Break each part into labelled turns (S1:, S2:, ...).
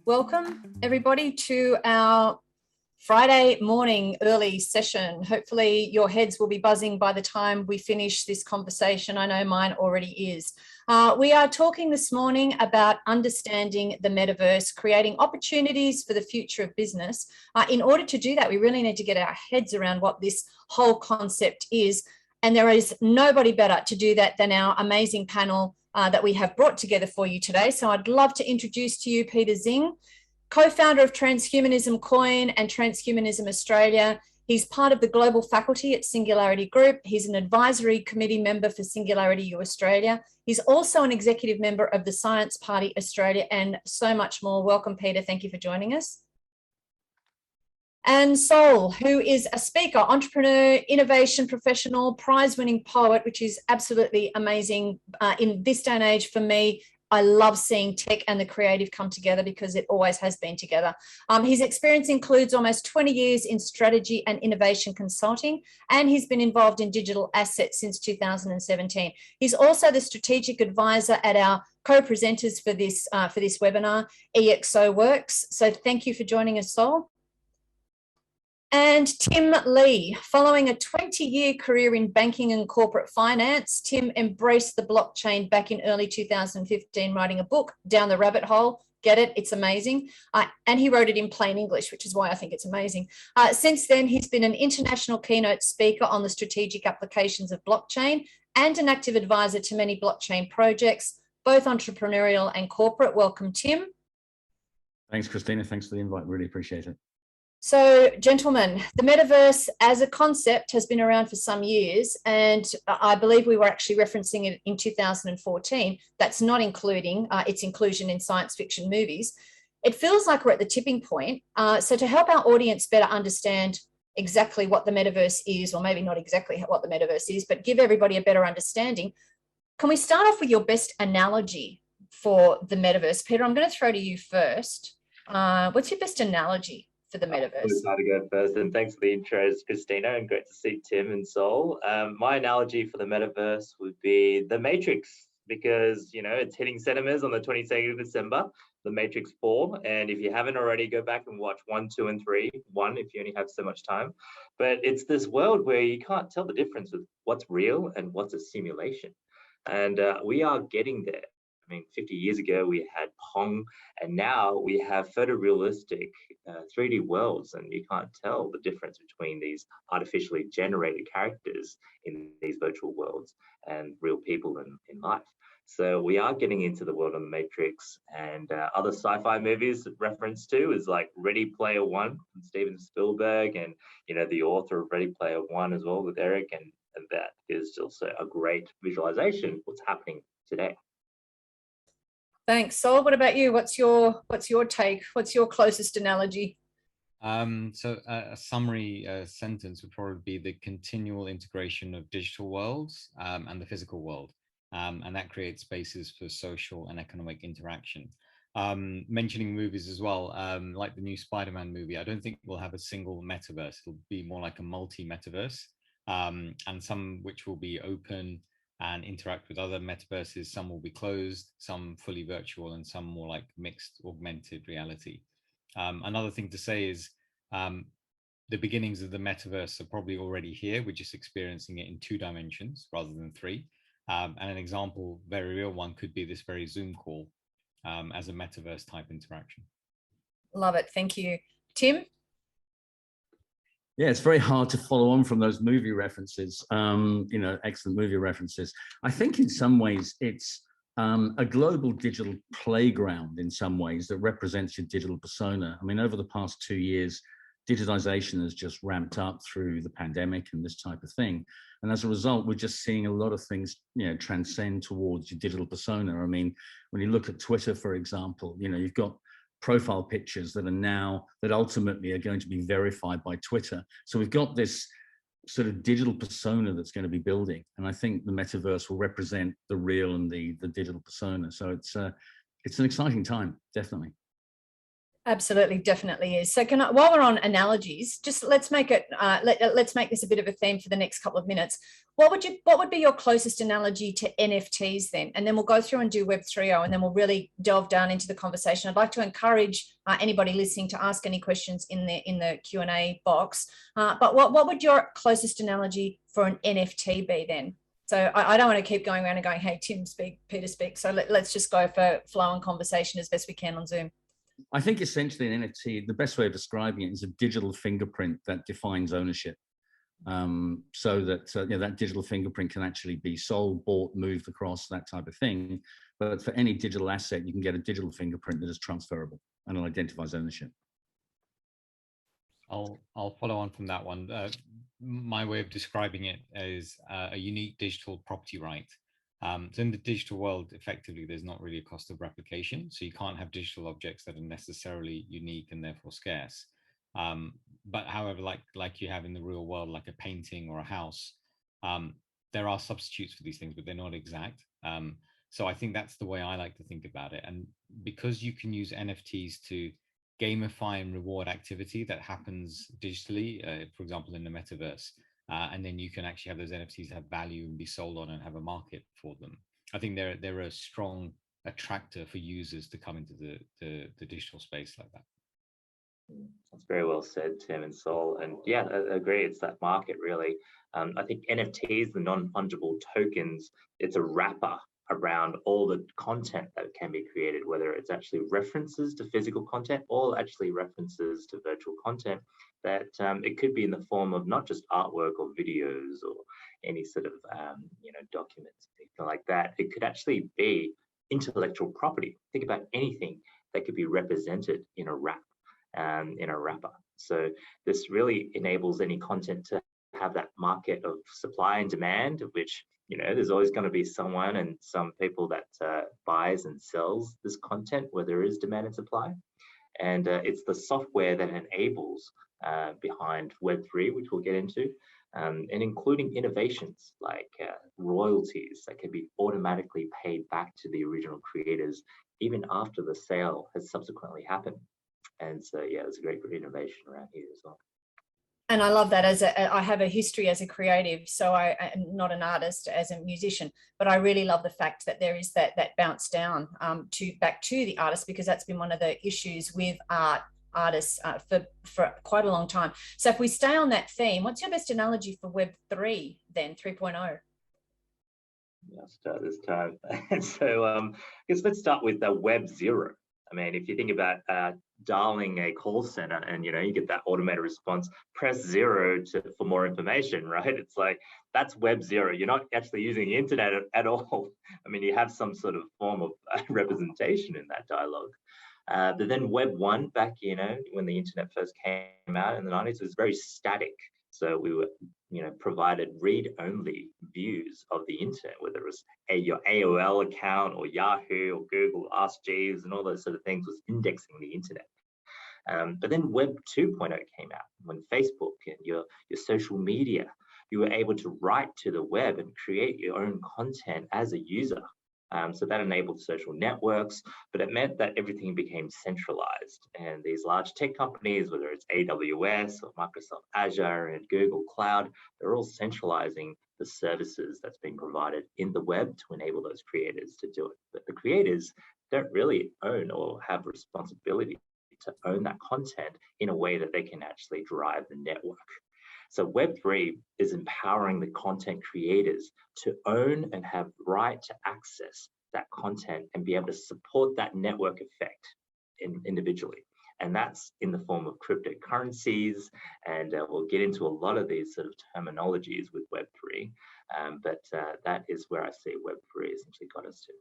S1: Welcome everybody to our Friday morning early session. Hopefully your heads will be buzzing by the time we finish this conversation. I know mine already is. We are talking this morning about understanding the metaverse, creating opportunities for the future of business. In order to do that, we really need to get our heads around what this whole concept is. And there is nobody better to do that than our amazing panel that we have brought together for you today. So I'd love to introduce to you Peter Zing, co-founder of Transhumanism Coin and Transhumanism Australia. He's part of the global faculty at Singularity Group. He's an advisory committee member for Singularity U Australia. He's also an executive member of the Science Party Australia and so much more. Welcome, Peter. Thank you for joining us. And Sol, who is a speaker, entrepreneur, innovation professional, prize-winning poet, which is absolutely amazing in this day and age for me. I love seeing tech and the creative come together because it always has been together. His experience includes almost 20 years in strategy and innovation consulting, and he's been involved in digital assets since 2017. He's also the strategic advisor at our co-presenters for this webinar, EXO Works. So thank you for joining us, Sol. And Tim Lee, following a 20-year career in banking and corporate finance, Tim embraced the blockchain back in early 2015, writing a book, Down the Rabbit Hole. Get it? It's amazing. And he wrote it in plain English, which is why I think it's amazing. Since then, he's been an international keynote speaker on the strategic applications of blockchain and an active advisor to many blockchain projects, both entrepreneurial and corporate. Welcome, Tim.
S2: Thanks, Christina. Thanks for the invite. Really appreciate it.
S1: So, gentlemen, the metaverse as a concept has been around for some years, and I believe we were actually referencing it in 2014. That's not including its inclusion in science fiction movies. It feels like we're at the tipping point. So to help our audience better understand exactly what the metaverse is, or maybe not exactly what the metaverse is, but give everybody a better understanding, can we start off with your best analogy for the metaverse? Peter, I'm going to throw to you first. What's your best analogy for the metaverse?
S3: It's hard to go first, and thanks for the intros, Christina, and great to see Tim and Sol. My analogy for the metaverse would be the Matrix, because it's hitting cinemas on the 22nd of December, the Matrix 4, and if you haven't already, go back and watch 1, 2, and 3. 1 if you only have so much time. But it's this world where you can't tell the difference with what's real and what's a simulation, and we are getting there. I mean, 50 years ago, we had Pong, and now we have photorealistic 3D worlds, and you can't tell the difference between these artificially generated characters in these virtual worlds and real people in life. So we are getting into the world of the Matrix, and other sci-fi movies reference to is like Ready Player One from Steven Spielberg, and the author of Ready Player One as well with Eric, and that is also a great visualization of what's happening today.
S1: Thanks. Sol, what about you? What's your take? What's your closest analogy?
S4: So a summary sentence would probably be the continual integration of digital worlds and the physical world. And that creates spaces for social and economic interaction. Mentioning movies as well, like the new Spider-Man movie, I don't think we'll have a single metaverse. It'll be more like a multi-metaverse, and some which will be open and interact with other metaverses. Some will be closed, some fully virtual, and some more like mixed augmented reality. Another thing to say is the beginnings of the metaverse are probably already here. We're just experiencing it in 2 dimensions rather than 3. And an example, very real one, could be this very Zoom call as a metaverse type interaction.
S1: Love it. Thank you. Tim?
S2: Yeah, it's very hard to follow on from those movie references, excellent movie references. I think in some ways it's a global digital playground in some ways that represents your digital persona. I mean, over the past 2 years, digitization has just ramped up through the pandemic and this type of thing. And as a result, we're just seeing a lot of things, transcend towards your digital persona. I mean, when you look at Twitter, for example, you've got profile pictures that ultimately are going to be verified by Twitter. So we've got this sort of digital persona that's going to be building. And I think the metaverse will represent the real and the digital persona. So it's an exciting time, definitely.
S1: Absolutely, definitely is. So while we're on analogies, just let's make it let's make this a bit of a theme for the next couple of minutes. What would be your closest analogy to NFTs then? And then we'll go through and do Web 3.0, and then we'll really delve down into the conversation. I'd like to encourage anybody listening to ask any questions in the Q&A box. But what would your closest analogy for an NFT be then? So I don't want to keep going around and going, hey, Tim speak, Peter speak. So let's just go for flow and conversation as best we can on Zoom.
S2: I think essentially an NFT, the best way of describing it is a digital fingerprint that defines ownership. So that that digital fingerprint can actually be sold, bought, moved across, that type of thing. But for any digital asset, you can get a digital fingerprint that is transferable and it identifies ownership.
S4: I'll follow on from that one. My way of describing it is a unique digital property right. So in the digital world, effectively, there's not really a cost of replication. So you can't have digital objects that are necessarily unique and therefore scarce. But however, like you have in the real world, like a painting or a house, there are substitutes for these things, but they're not exact. So I think that's the way I like to think about it. And because you can use NFTs to gamify and reward activity that happens digitally, for example, in the metaverse, and then you can actually have those NFTs have value and be sold on and have a market for them. I think they're a strong attractor for users to come into the digital space like that.
S3: That's very well said, Tim and Sol. And yeah, I agree. It's that market really. I think NFTs, the non-fungible tokens, it's a wrapper around all the content that can be created, whether it's actually references to physical content or actually references to virtual content, that it could be in the form of not just artwork or videos or any sort of documents, anything like that. It could actually be intellectual property. Think about anything that could be represented in a wrapper. So this really enables any content to have that market of supply and demand, which there's always going to be someone and some people that buys and sells this content where there is demand and supply. And it's the software that enables behind Web3, which we'll get into, and including innovations like royalties that can be automatically paid back to the original creators even after the sale has subsequently happened. And so, yeah, there's a great innovation around here as well.
S1: And I love that. I have a history as a creative, so I'm not an artist as a musician, but I really love the fact that there is that bounce down back to the artist, because that's been one of the issues with artists for quite a long time. So if we stay on that theme, what's your best analogy for Web 3 then, 3.0?
S3: I'll start this time. And so I guess let's start with Web 0. I mean, if you think about dialing a call center and you get that automated response, press 0 for more information, right? It's like that's Web 0. You're not actually using the internet at all. I mean, you have some sort of form of representation in that dialogue. But then Web 1, back when the internet first came out in the 90s, was very static. So we were provided read-only views of the internet, whether it was your AOL account or Yahoo or Google, Ask Jeeves, and all those sort of things was indexing the internet. But then Web 2.0 came out, when Facebook and your social media, you were able to write to the web and create your own content as a user. So that enabled social networks, but it meant that everything became centralized. And these large tech companies, whether it's AWS or Microsoft Azure and Google Cloud, they're all centralizing the services that's being provided in the web to enable those creators to do it. But the creators don't really own or have responsibility to own that content in a way that they can actually drive the network. So Web3 is empowering the content creators to own and have right to access that content and be able to support that network effect individually. And that's in the form of cryptocurrencies. And we'll get into a lot of these sort of terminologies with Web3. But that is where I see Web3 essentially got us to.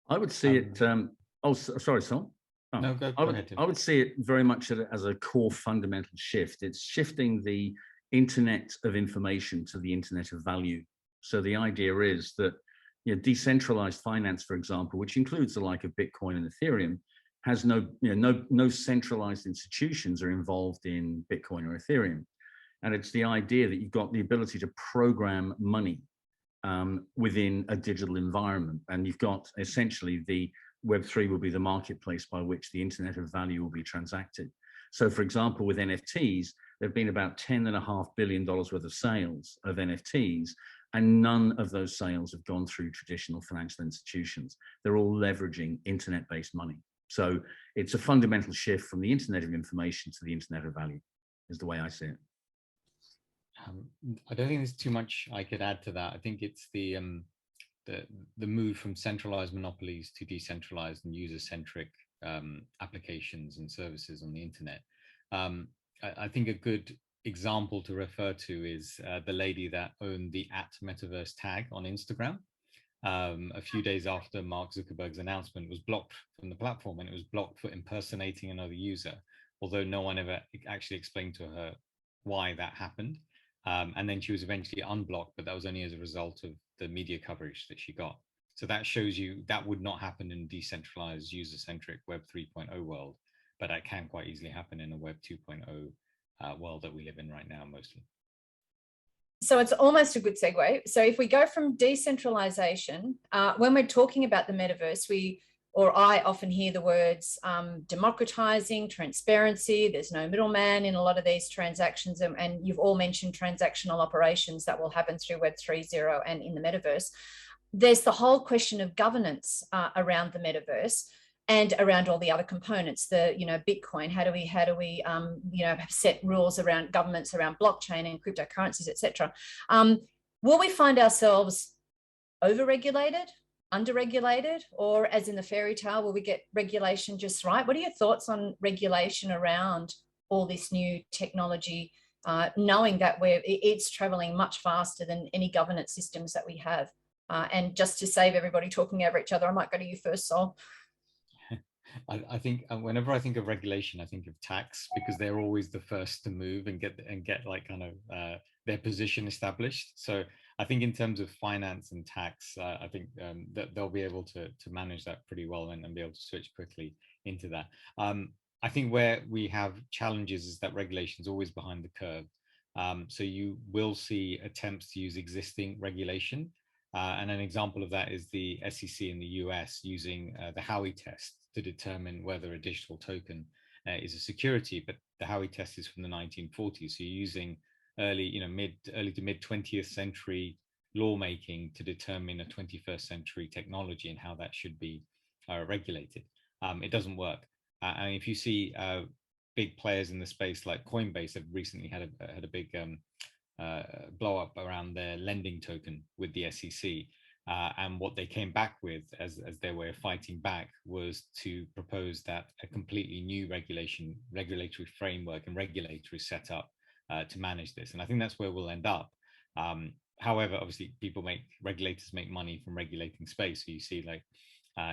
S2: I would see it. Sorry, Sol. Oh,
S4: no, go ahead, Tim.
S2: I would see it very much as a core fundamental shift. It's shifting the internet of information to the internet of value. So the idea is that decentralized finance, for example, which includes the like of Bitcoin and Ethereum, has no centralized institutions are involved in Bitcoin or Ethereum. And it's the idea that you've got the ability to program money within a digital environment, and you've got essentially the Web3 will be the marketplace by which the internet of value will be transacted. So for example, with NFTs, there have been about $10.5 billion worth of sales of NFTs, and none of those sales have gone through traditional financial institutions. They're all leveraging internet-based money. So it's a fundamental shift from the internet of information to the internet of value, is the way I see it.
S4: I don't think there's too much I could add to that. I think it's the move from centralized monopolies to decentralized and user-centric applications and services on the internet. I think a good example to refer to is the lady that owned the @Metaverse tag on Instagram. A few days after Mark Zuckerberg's announcement, was blocked from the platform, and it was blocked for impersonating another user, although no one ever actually explained to her why that happened. And then she was eventually unblocked, but that was only as a result of the media coverage that she got. So that shows you that would not happen in a decentralized, user-centric Web 3.0 world, but that can quite easily happen in a Web 2.0 world that we live in right now, mostly.
S1: So it's almost a good segue. So if we go from decentralization, when we're talking about the metaverse, I often hear the words democratizing, transparency, there's no middleman in a lot of these transactions. And you've all mentioned transactional operations that will happen through Web 3.0 and in the metaverse. There's the whole question of governance around the metaverse and around all the other components, Bitcoin, how do we set rules around governments, around blockchain and cryptocurrencies, etc. Will we find ourselves over-regulated, under-regulated, or as in the fairy tale, will we get regulation just right? What are your thoughts on regulation around all this new technology, knowing that it's traveling much faster than any governance systems that we have? And just to save everybody talking over each other, I might go to you first, Sol.
S4: I think whenever I think of regulation, I think of tax, because they're always the first to move and get like kind of their position established. So I think in terms of finance and tax, I think that they'll be able to manage that pretty well and be able to switch quickly into that. I think where we have challenges is that regulation is always behind the curve. So you will see attempts to use existing regulation. And an example of that is the SEC in the US using the Howey test to determine whether a digital token is a security. But the Howey test is from the 1940s. So you're using early to mid 20th century lawmaking to determine a 21st century technology and how that should be regulated. It doesn't work. And if you see big players in the space like Coinbase have recently had a big blow up around their lending token with the SEC. And what they came back with as their way of fighting back was to propose that a completely new regulatory framework and regulatory setup to manage this. And I think that's where we'll end up. However, obviously regulators make money from regulating space. So you see like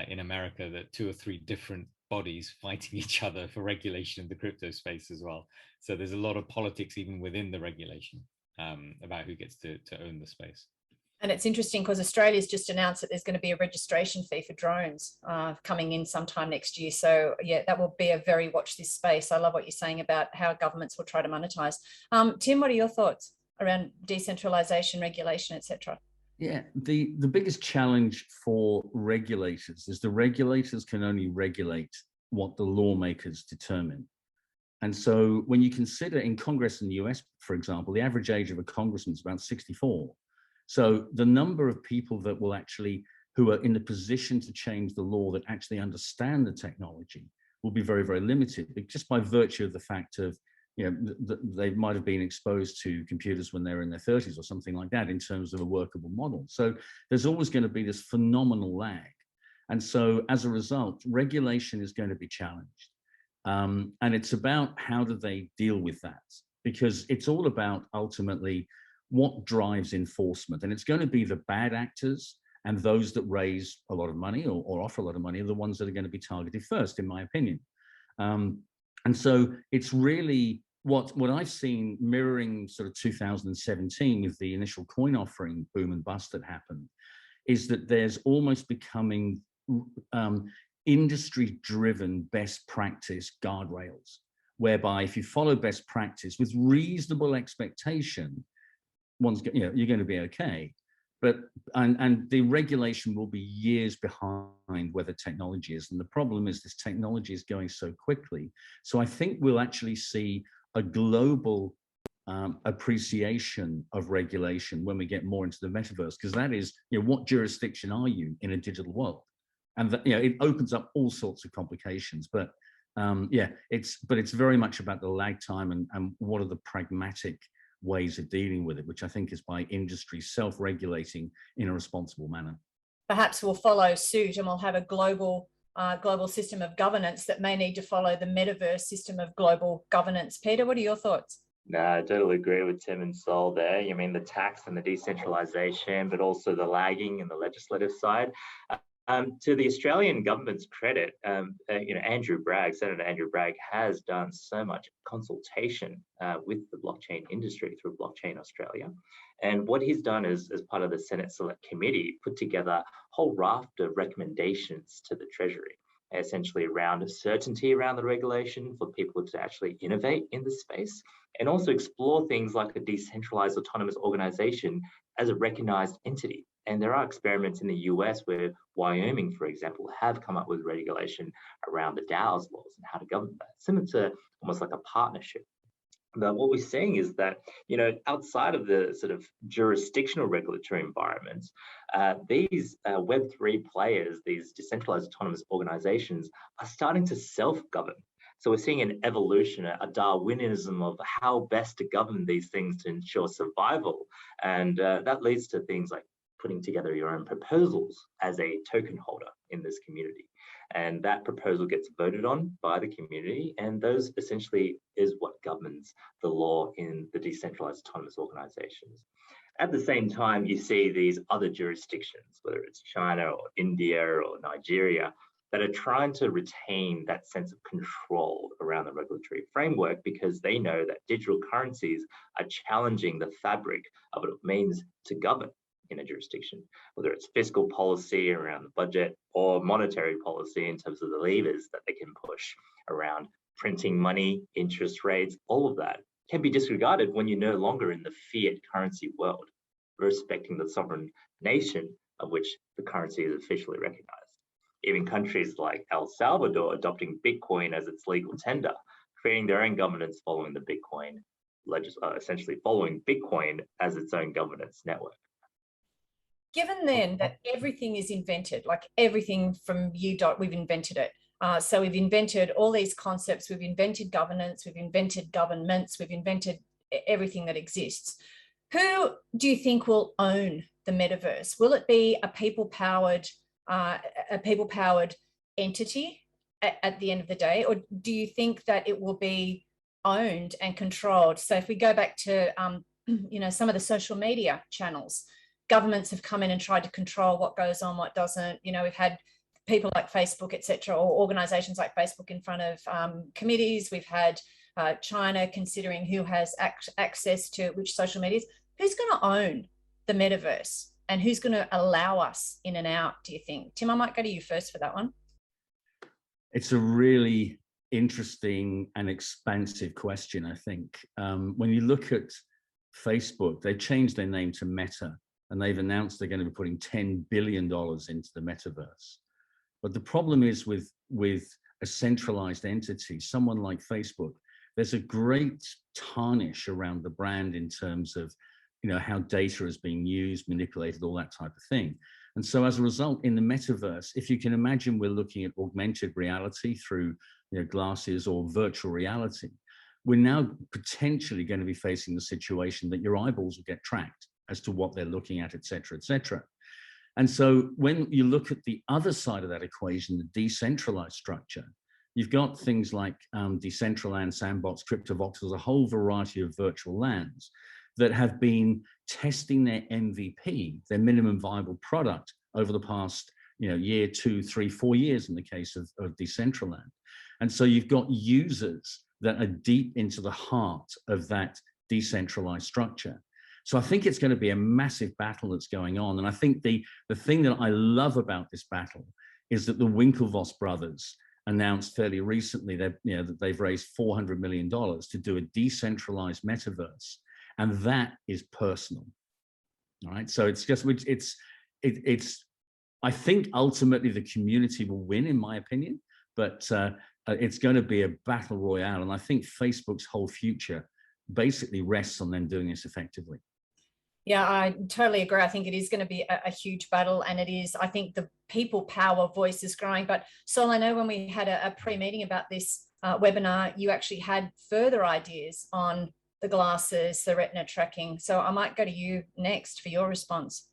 S4: in America that 2 or 3 different bodies fighting each other for regulation in the crypto space as well. So there's a lot of politics even within the regulation about who gets to own the space.
S1: And it's interesting because Australia's just announced that there's going to be a registration fee for drones coming in sometime next year. So yeah, that will be a very watch this space. I love what you're saying about how governments will try to monetize. Tim, what are your thoughts around decentralization, regulation, etc.?
S2: Yeah, the biggest challenge for regulators is the regulators can only regulate what the lawmakers determine. And so when you consider in Congress in the US, for example, the average age of a congressman is about 64. So the number of people that will who are in the position to change the law that actually understand the technology will be very, very limited, just by virtue of the fact of, they might have been exposed to computers when they're in their 30s or something like that in terms of a workable model. So there's always going to be this phenomenal lag. And so as a result, regulation is going to be challenged. And it's about how do they deal with that? Because it's all about ultimately what drives enforcement. And it's going to be the bad actors and those that raise a lot of money or offer a lot of money are the ones that are going to be targeted first, in my opinion. And so it's really what I've seen mirroring sort of 2017 with the initial coin offering boom and bust that happened, is that there's almost becoming industry-driven best practice guardrails, whereby if you follow best practice with reasonable expectation, you're going to be okay. but and the regulation will be years behind where the technology is. And the problem is this technology is going so quickly. So I think we'll actually see a global appreciation of regulation when we get more into the metaverse, because that is, what jurisdiction are you in a digital world? And that, it opens up all sorts of complications. But yeah, it's very much about the lag time and what are the pragmatic ways of dealing with it, which I think is by industry self-regulating in a responsible manner.
S1: Perhaps we'll follow suit and we'll have a global system of governance that may need to follow the metaverse system of global governance. Peter, what are your thoughts?
S3: No, I totally agree with Tim and Sol there. I mean, the tax and the decentralization, but also the lagging and the legislative side. To the Australian government's credit, Andrew Bragg, Senator Andrew Bragg, has done so much consultation with the blockchain industry through Blockchain Australia. And what he's done is, as part of the Senate Select Committee, put together a whole raft of recommendations to the Treasury, essentially around certainty around the regulation for people to actually innovate in the space, and also explore things like a decentralized autonomous organization as a recognized entity. And there are experiments in the US where Wyoming, for example, have come up with regulation around the DAO's laws and how to govern that, similar to almost like a partnership. But what we're seeing is that, outside of the sort of jurisdictional regulatory environments, these Web3 players, these decentralized autonomous organizations, are starting to self-govern. So we're seeing an evolution, a Darwinism of how best to govern these things to ensure survival. And that leads to things like putting together your own proposals as a token holder in this community. And that proposal gets voted on by the community, and those essentially is what governs the law in the decentralized autonomous organizations. At the same time, you see these other jurisdictions, whether it's China or India or Nigeria, that are trying to retain that sense of control around the regulatory framework, because they know that digital currencies are challenging the fabric of what it means to govern in a jurisdiction, whether it's fiscal policy around the budget or monetary policy in terms of the levers that they can push around printing money, interest rates. All of that can be disregarded when you're no longer in the fiat currency world, respecting the sovereign nation of which the currency is officially recognized. Even countries like El Salvador adopting Bitcoin as its legal tender, creating their own governance following the Bitcoin, essentially following Bitcoin as its own governance network.
S1: Given then that everything is invented, like everything from we've invented it. So we've invented all these concepts, we've invented governance, we've invented governments, we've invented everything that exists. Who do you think will own the metaverse? Will it be a people-powered entity at the end of the day, or do you think that it will be owned and controlled? So if we go back to some of the social media channels, governments have come in and tried to control what goes on, what doesn't. We've had people like Facebook, etc., or organizations like Facebook in front of committees. We've had China considering who has access to which social medias. Who's going to own the metaverse, and who's going to allow us in and out, do you think? Tim, I might go to you first for that one.
S2: It's a really interesting and expansive question, I think. When you look at Facebook, they changed their name to Meta, and they've announced they're going to be putting $10 billion into the metaverse. But the problem is with a centralized entity, someone like Facebook, there's a great tarnish around the brand in terms of how data is being used, manipulated, all that type of thing. And so as a result, in the metaverse, if you can imagine, we're looking at augmented reality through glasses or virtual reality, we're now potentially going to be facing the situation that your eyeballs will get tracked as to what they're looking at, et cetera, et cetera. And so when you look at the other side of that equation, the decentralized structure, you've got things like Decentraland, Sandbox, CryptoVoxels, a whole variety of virtual lands that have been testing their MVP, their minimum viable product, over the past year, 2, 3, 4 years in the case of Decentraland. And so you've got users that are deep into the heart of that decentralized structure. So I think it's going to be a massive battle that's going on. And I think the thing that I love about this battle is that the Winklevoss brothers announced fairly recently that they've raised $400 million to do a decentralized metaverse. And that is personal. All right, so it's just it's I think ultimately the community will win, in my opinion, but it's going to be a battle royale, and I think Facebook's whole future basically rests on them doing this effectively.
S1: Yeah, I totally agree. I think it is going to be a huge battle, and it is, I think the people power voice is growing. But Sol, I know when we had a pre-meeting about this webinar, you actually had further ideas on the glasses, the retina tracking. So I might go to you next for your response.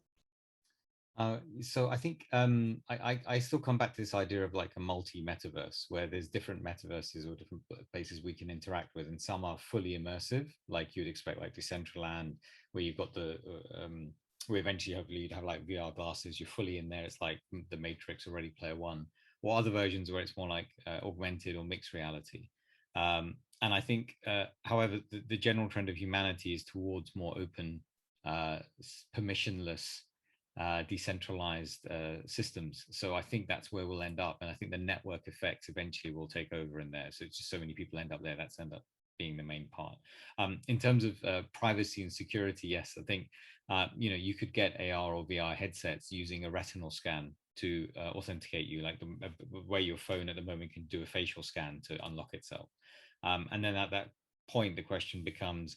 S4: So I think I still come back to this idea of like a multi-metaverse, where there's different metaverses or different places we can interact with, and some are fully immersive, like you'd expect, like Decentraland, where you've got the where eventually hopefully you'd have like VR glasses, you're fully in there, it's like the Matrix or Ready Player One, or other versions where it's more like augmented or mixed reality. And I think, however, the general trend of humanity is towards more open, permissionless, decentralized systems. So I think that's where we'll end up, and I think the network effects eventually will take over in there. So it's just so many people end up there, that's end up being the main part. In terms of privacy and security, yes, I think you know, you could get AR or VR headsets using a retinal scan to authenticate you, like the way your phone at the moment can do a facial scan to unlock itself. And then at that point, the question becomes,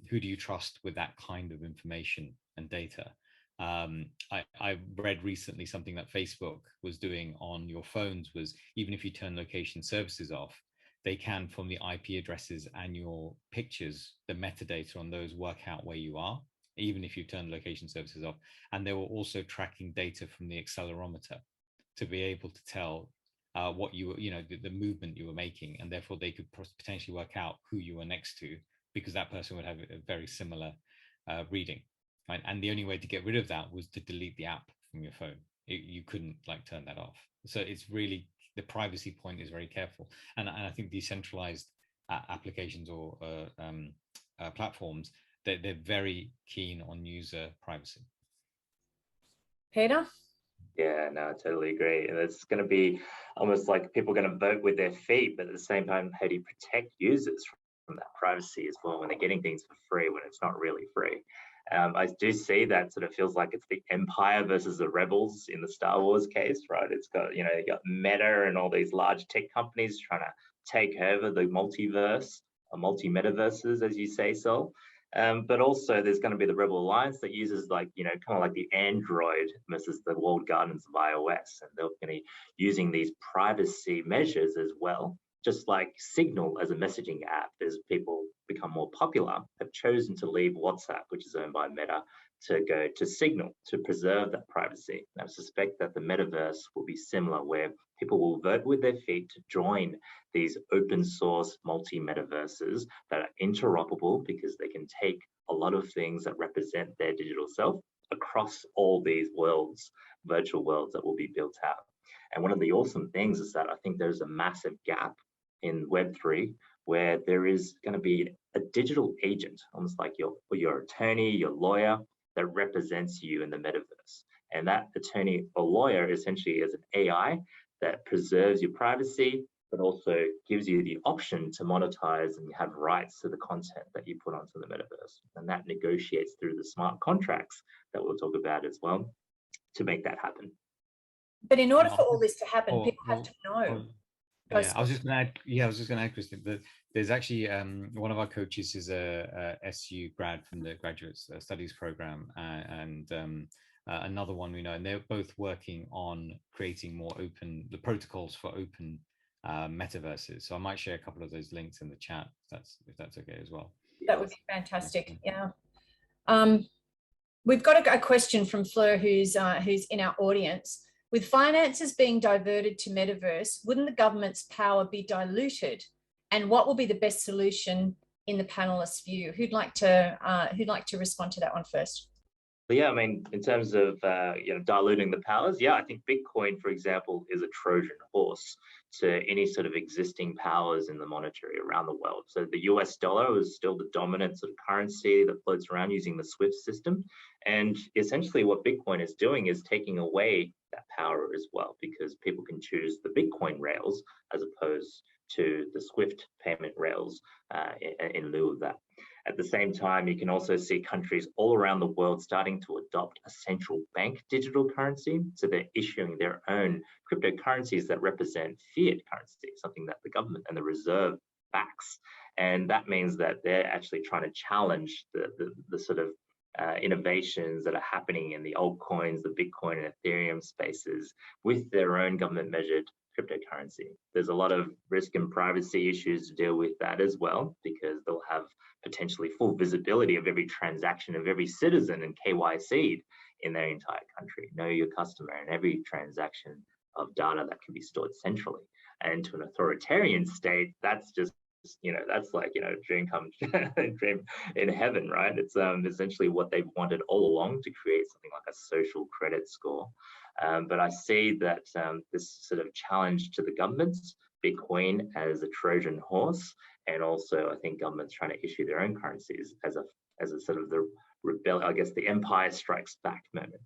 S4: who do you trust with that kind of information and data? I read recently something that Facebook was doing on your phones was, even if you turn location services off, they can, from the IP addresses and your pictures, the metadata on those, work out where you are, even if you turn location services off. And they were also tracking data from the accelerometer to be able to tell what you were, you know, the movement you were making, and therefore they could potentially work out who you were next to, because that person would have a very similar reading. Right? And the only way to get rid of that was to delete the app from your phone. You couldn't like turn that off. So it's really, the privacy point is very careful. And I think decentralized applications or platforms, they're very keen on user privacy.
S1: Peter?
S3: Yeah, no, I totally agree. And it's going to be almost like people are going to vote with their feet, but at the same time, how do you protect users from that privacy as well when they're getting things for free when it's not really free? I do see that sort of feels like it's the Empire versus the rebels in the Star Wars case, right? It's got, you know, you got Meta and all these large tech companies trying to take over the multiverse or multi-metaverses, as you say, Sol. But also there's going to be the Rebel Alliance that uses, like, you know, kind of like the Android versus the walled gardens of iOS. And they're going to be using these privacy measures as well. Just like Signal as a messaging app, as people become more popular, have chosen to leave WhatsApp, which is owned by Meta, to go to Signal to preserve that privacy. And I suspect that the metaverse will be similar, where people will vote with their feet to join these open source multi-metaverses that are interoperable, because they can take a lot of things that represent their digital self across all these worlds, virtual worlds that will be built out. And one of the awesome things is that I think there's a massive gap in Web3 where there is going to be a digital agent, almost like your attorney, your lawyer, that represents you in the metaverse. And that attorney or lawyer essentially is an AI that preserves your privacy, but also gives you the option to monetize and have rights to the content that you put onto the metaverse. And that negotiates through the smart contracts that we'll talk about as well to make that happen.
S1: But in order for all this to happen, people have to know.
S4: Yeah, I was just going to add, Kristen, that there's actually one of our coaches is a SU grad from the graduate studies program, and another one we know, and they're both working on creating more open, the protocols for open metaverses. So I might share a couple of those links in the chat, if that's okay as well.
S1: That would be fantastic. Yeah. We've got a question from Fleur, who's in our audience. With finances being diverted to Metaverse, wouldn't the government's power be diluted? And what will be the best solution in the panelists' view? Who'd like to respond to that one first?
S3: Yeah, I mean, in terms of diluting the powers, yeah, I think Bitcoin, for example, is a Trojan horse to any sort of existing powers in the monetary around the world. So the US dollar is still the dominant sort of currency that floats around using the SWIFT system. And essentially what Bitcoin is doing is taking away that power as well, because people can choose the Bitcoin rails as opposed to the SWIFT payment rails in lieu of that. At the same time, you can also see countries all around the world starting to adopt a central bank digital currency. So they're issuing their own cryptocurrencies that represent fiat currency, something that the government and the reserve backs. And that means that they're actually trying to challenge the sort of innovations that are happening in the altcoins, the Bitcoin and Ethereum spaces with their own government measured cryptocurrency. There's a lot of risk and privacy issues to deal with that as well, because they'll have potentially full visibility of every transaction of every citizen and KYC'd in their entire country. Know your customer and every transaction of data that can be stored centrally. And to an authoritarian state, that's just, that's like, dream in heaven, right? It's essentially what they've wanted all along, to create something like a social credit score. But I see that this sort of challenge to the governments, Bitcoin as a Trojan horse, and also I think governments trying to issue their own currencies as a sort of the rebellion, I guess the Empire Strikes Back moment.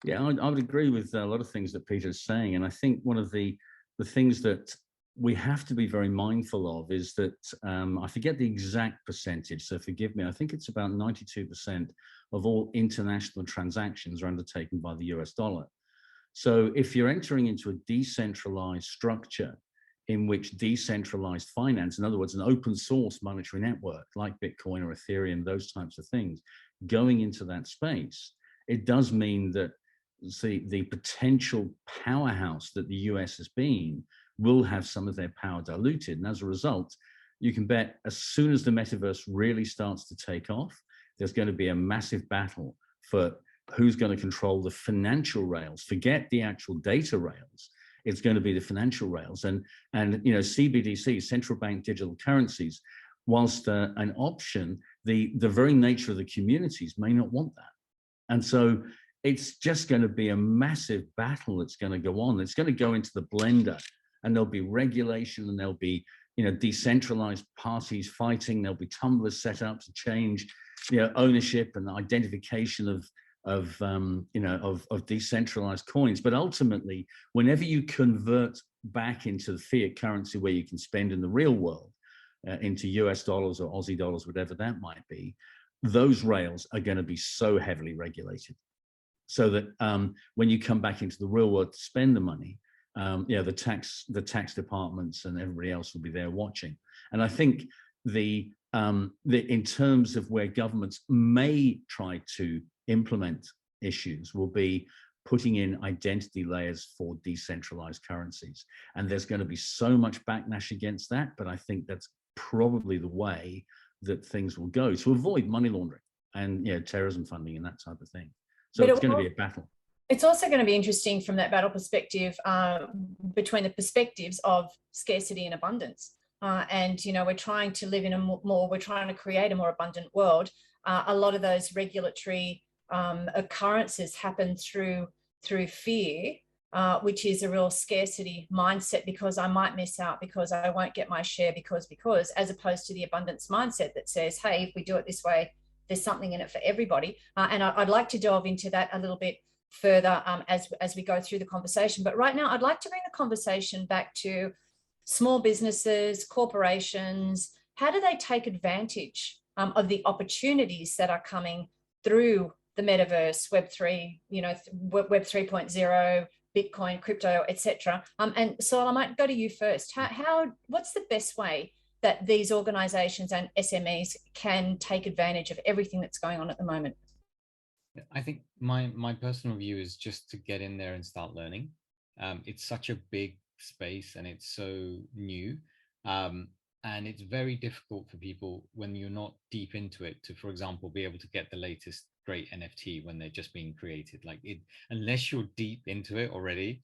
S2: Yeah, I would agree with a lot of things that Peter's saying, and I think one of the things that we have to be very mindful of is that I forget the exact percentage, so forgive me. I think it's about 92% of all international transactions are undertaken by the US dollar. So if you're entering into a decentralized structure in which decentralized finance, in other words, an open source monetary network like Bitcoin or Ethereum, those types of things, going into that space, it does mean that the potential powerhouse that the US has been will have some of their power diluted. And as a result, you can bet as soon as the metaverse really starts to take off, there's going to be a massive battle for who's going to control the financial rails. Forget the actual data rails. It's going to be the financial rails. And CBDC, central bank digital currencies, whilst an option, the very nature of the communities may not want that. And so it's just going to be a massive battle that's going to go on. It's going to go into the blender, and there'll be regulation, and there'll be decentralized parties fighting. There'll be tumblers set up to change ownership and identification of decentralized coins. But ultimately, whenever you convert back into the fiat currency where you can spend in the real world, into US dollars or Aussie dollars, whatever that might be, those rails are going to be so heavily regulated, so that when you come back into the real world to spend the money, the tax departments and everybody else will be there watching. And I think in terms of where governments may try to implement issues will be putting in identity layers for decentralized currencies. And there's going to be so much backlash against that, but I think that's probably the way that things will go to avoid money laundering and terrorism funding and that type of thing. So it's going to be a battle.
S1: It's also going to be interesting from that battle perspective, between the perspectives of scarcity and abundance. We're trying to live in we're trying to create a more abundant world. A lot of those regulatory occurrences happen through fear, which is a real scarcity mindset, because I might miss out, because I won't get my share, because, as opposed to the abundance mindset that says, hey, if we do it this way, there's something in it for everybody. And I'd like to delve into that a little bit further as we go through the conversation. But right now, I'd like to bring the conversation back to small businesses, corporations. How do they take advantage of the opportunities that are coming through the metaverse, Web3, Web 3.0, Bitcoin, crypto, etc. And so I might go to you first. What's the best way that these organizations and SMEs can take advantage of everything that's going on at the moment?
S4: I think my personal view is just to get in there and start learning. It's such a big space and it's so new. And it's very difficult for people when you're not deep into it to, for example, be able to get the latest great NFT when they're just being created. Unless you're deep into it already,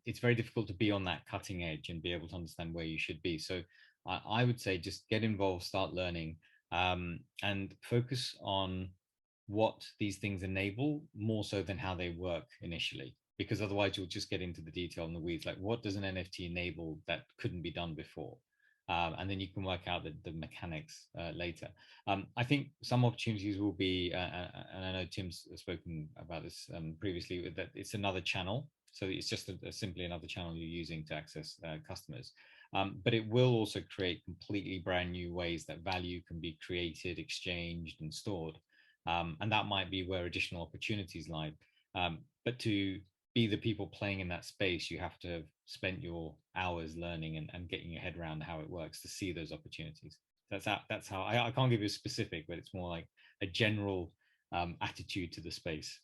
S4: it's very difficult to be on that cutting edge and be able to understand where you should be. So I would say just get involved, start learning, and focus on what these things enable more so than how they work initially, because otherwise you'll just get into the detail and the weeds, like what does an NFT enable that couldn't be done before? And then you can work out the mechanics later. I think some opportunities will be, and I know Tim's spoken about this previously, that it's another channel. So it's just simply another channel you're using to access customers. But it will also create completely brand new ways that value can be created, exchanged, and stored. And that might be where additional opportunities lie. But to be the people playing in that space, you have to have spent your hours learning and getting your head around how it works to see those opportunities. That's how I can't give you a specific, but it's more like a general attitude to the space.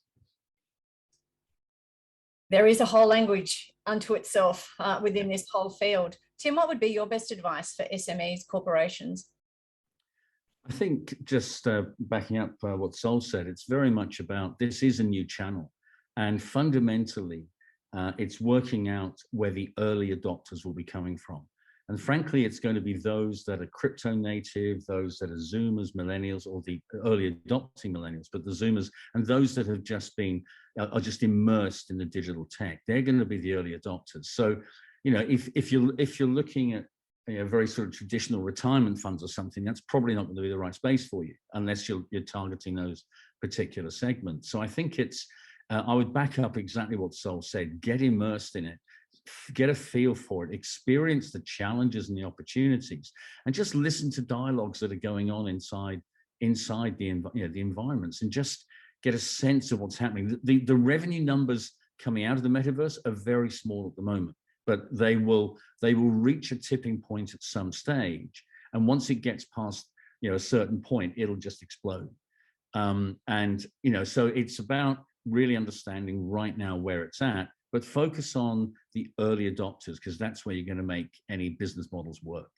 S1: There is a whole language unto itself within this whole field. Tim, what would be your best advice for SMEs, corporations?
S2: I think just backing up what Sol said, it's very much about this is a new channel. And fundamentally, it's working out where the early adopters will be coming from. And frankly, it's going to be those that are crypto native, those that are Zoomers, millennials, or the early adopting millennials, but the Zoomers and those that have just been, are just immersed in the digital tech. They're going to be the early adopters. So, you know, if you're looking at very sort of traditional retirement funds or something, that's probably not going to be the right space for you unless you're targeting those particular segments. So I think it's, I would back up exactly what Sol said, get immersed in it, get a feel for it, experience the challenges and the opportunities, and just listen to dialogues that are going on inside the environments, and just get a sense of what's happening. The revenue numbers coming out of the metaverse are very small at the moment, but they will reach a tipping point at some stage, and once it gets past a certain point, it'll just explode. And so it's about really understanding right now where it's at, but focus on the early adopters, because that's where you're going to make any business models work.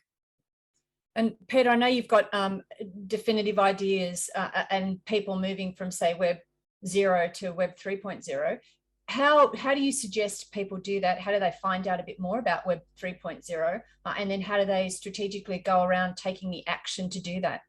S1: And Peter, I know you've got definitive ideas and people moving from, say, Web 0 to Web 3.0. How do you suggest people do that? How do they find out a bit more about Web 3.0? And then how do they strategically go around taking the action to do that?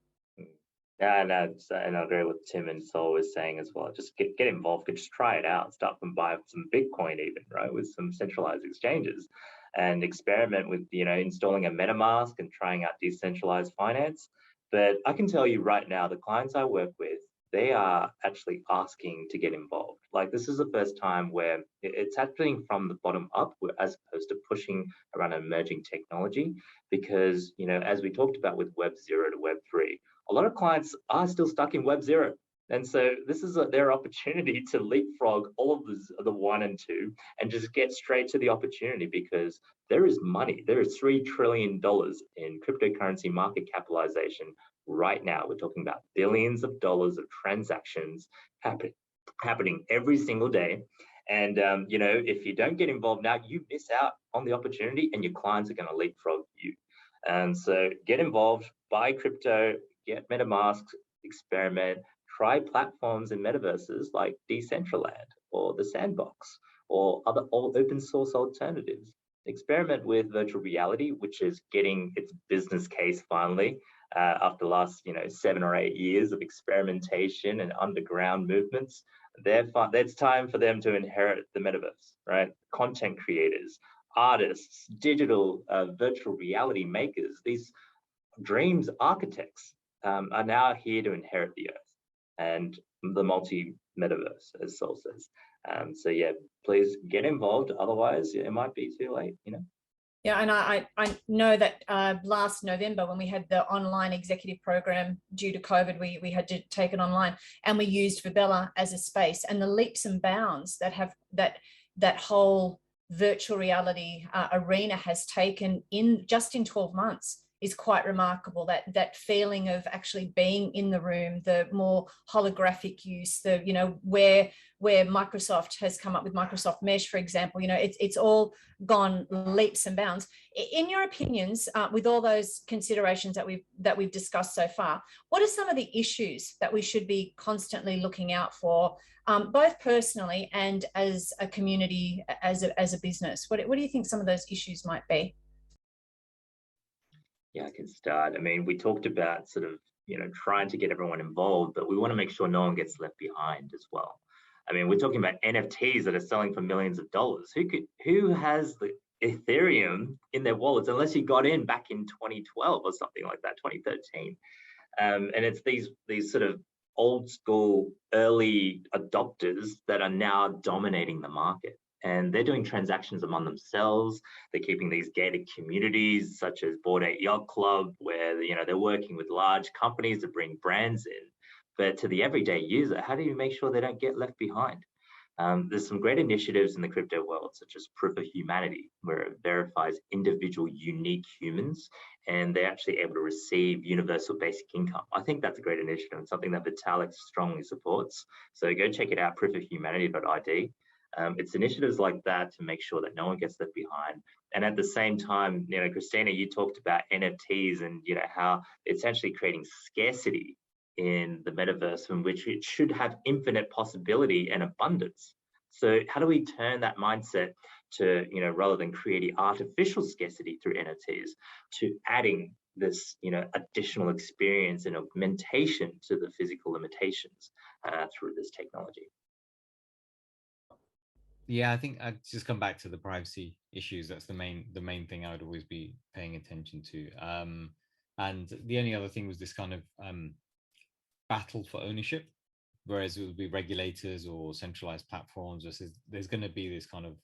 S3: Yeah, and I agree with Tim and Sol was saying as well. Just get involved, just try it out, start and buy some Bitcoin even, right, with some centralized exchanges, and experiment with installing a MetaMask and trying out decentralized finance. But I can tell you right now, the clients I work with, they are actually asking to get involved. Like, this is the first time where it's happening from the bottom up, as opposed to pushing around emerging technology. Because as we talked about with Web 0 to Web 3. A lot of clients are still stuck in Web 0. And so this is their opportunity to leapfrog all of the 1 and 2 and just get straight to the opportunity, because there is money. There is $3 trillion in cryptocurrency market capitalization right now. We're talking about billions of dollars of transactions happening every single day. And, if you don't get involved now, you miss out on the opportunity and your clients are going to leapfrog you. And so get involved, buy crypto, get MetaMask, experiment, try platforms and metaverses like Decentraland or the Sandbox or other open source alternatives. Experiment with virtual reality, which is getting its business case finally after the last 7 or 8 years of experimentation and underground movements. It's time for them to inherit the metaverse, right? Content creators, artists, digital virtual reality makers, these dreams architects are now here to inherit the earth and the multi-metaverse, as Sol says. So yeah, please get involved. Otherwise, it might be too late,
S1: Yeah, and I know that last November, when we had the online executive program due to COVID, we had to take it online, and we used Virbela as a space, and the leaps and bounds that whole virtual reality arena has taken in 12 months is quite remarkable. That feeling of actually being in the room, the more holographic use, where Microsoft has come up with Microsoft Mesh, for example, it's all gone leaps and bounds. In your opinions, with all those considerations that we've discussed so far, what are some of the issues that we should be constantly looking out for, both personally and as a community, as a business? What do you think some of those issues might be?
S3: Yeah, I can start. I mean, we talked about sort of, trying to get everyone involved, but we want to make sure no one gets left behind as well. I mean, we're talking about NFTs that are selling for millions of dollars. Who has the Ethereum in their wallets, unless you got in back in 2012 or something like that, 2013? And it's these sort of old school early adopters that are now dominating the market. and they're doing transactions among themselves. They're keeping these gated communities such as Bored Ape Yacht Club, where they're working with large companies to bring brands in. But to the everyday user, how do you make sure they don't get left behind? There's some great initiatives in the crypto world, such as Proof of Humanity, where it verifies individual unique humans, and they're actually able to receive universal basic income. I think that's a great initiative and something that Vitalik strongly supports. So go check it out, proofofhumanity.id. It's initiatives like that to make sure that no one gets left behind. And at the same time, Christina, you talked about NFTs and how it's actually creating scarcity in the metaverse, in which it should have infinite possibility and abundance. So how do we turn that mindset to, rather than creating artificial scarcity through NFTs, to adding this, additional experience and augmentation to the physical limitations through this technology?
S4: Yeah, I think I'd just come back to the privacy issues. That's the main thing I would always be paying attention to. And the only other thing was this kind of battle for ownership, whereas it would be regulators or centralized platforms. There's going to be this kind of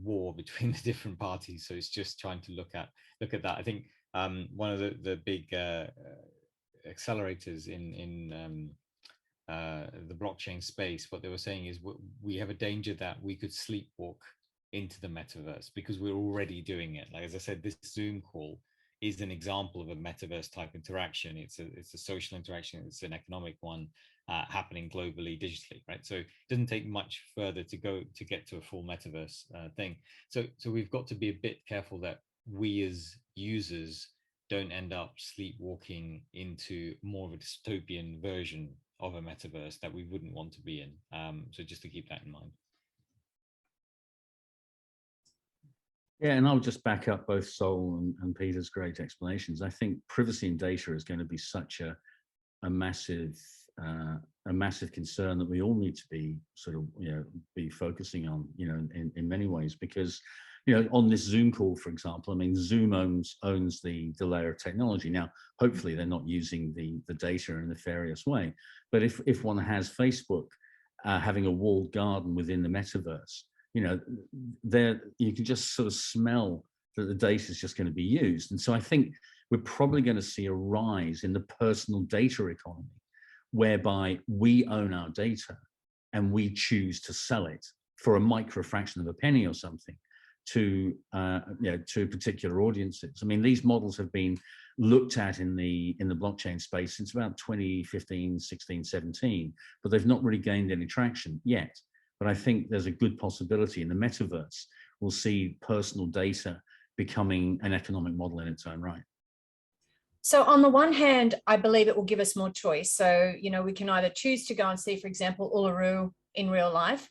S4: war between the different parties. So it's just trying to look at that. I think one of the big accelerators in the blockchain space, what they were saying is we have a danger that we could sleepwalk into the metaverse because we're already doing it. Like, as I said, this Zoom call is an example of a metaverse type interaction. It's a social interaction. It's an economic one happening globally, digitally, right? So it doesn't take much further to get to a full metaverse thing. So we've got to be a bit careful that we as users don't end up sleepwalking into more of a dystopian version of a metaverse that we wouldn't want to be in. So just to keep that in mind.
S2: Yeah, and I'll just back up both Sol and Peter's great explanations. I think privacy in data is going to be such a massive concern that we all need to be sort of be focusing on in many ways, because on this Zoom call, for example, I mean, Zoom owns the layer of technology. Now, hopefully they're not using the data in a nefarious way, but if one has Facebook having a walled garden within the metaverse, there you can just sort of smell that the data is just going to be used. And so I think we're probably going to see a rise in the personal data economy, whereby we own our data and we choose to sell it for a micro fraction of a penny or something to particular audiences. I mean, these models have been looked at in the blockchain space since about 2015, 16, 17, but they've not really gained any traction yet. But I think there's a good possibility in the metaverse we'll see personal data becoming an economic model in its own right.
S1: So on the one hand, I believe it will give us more choice. So, we can either choose to go and see, for example, Uluru in real life.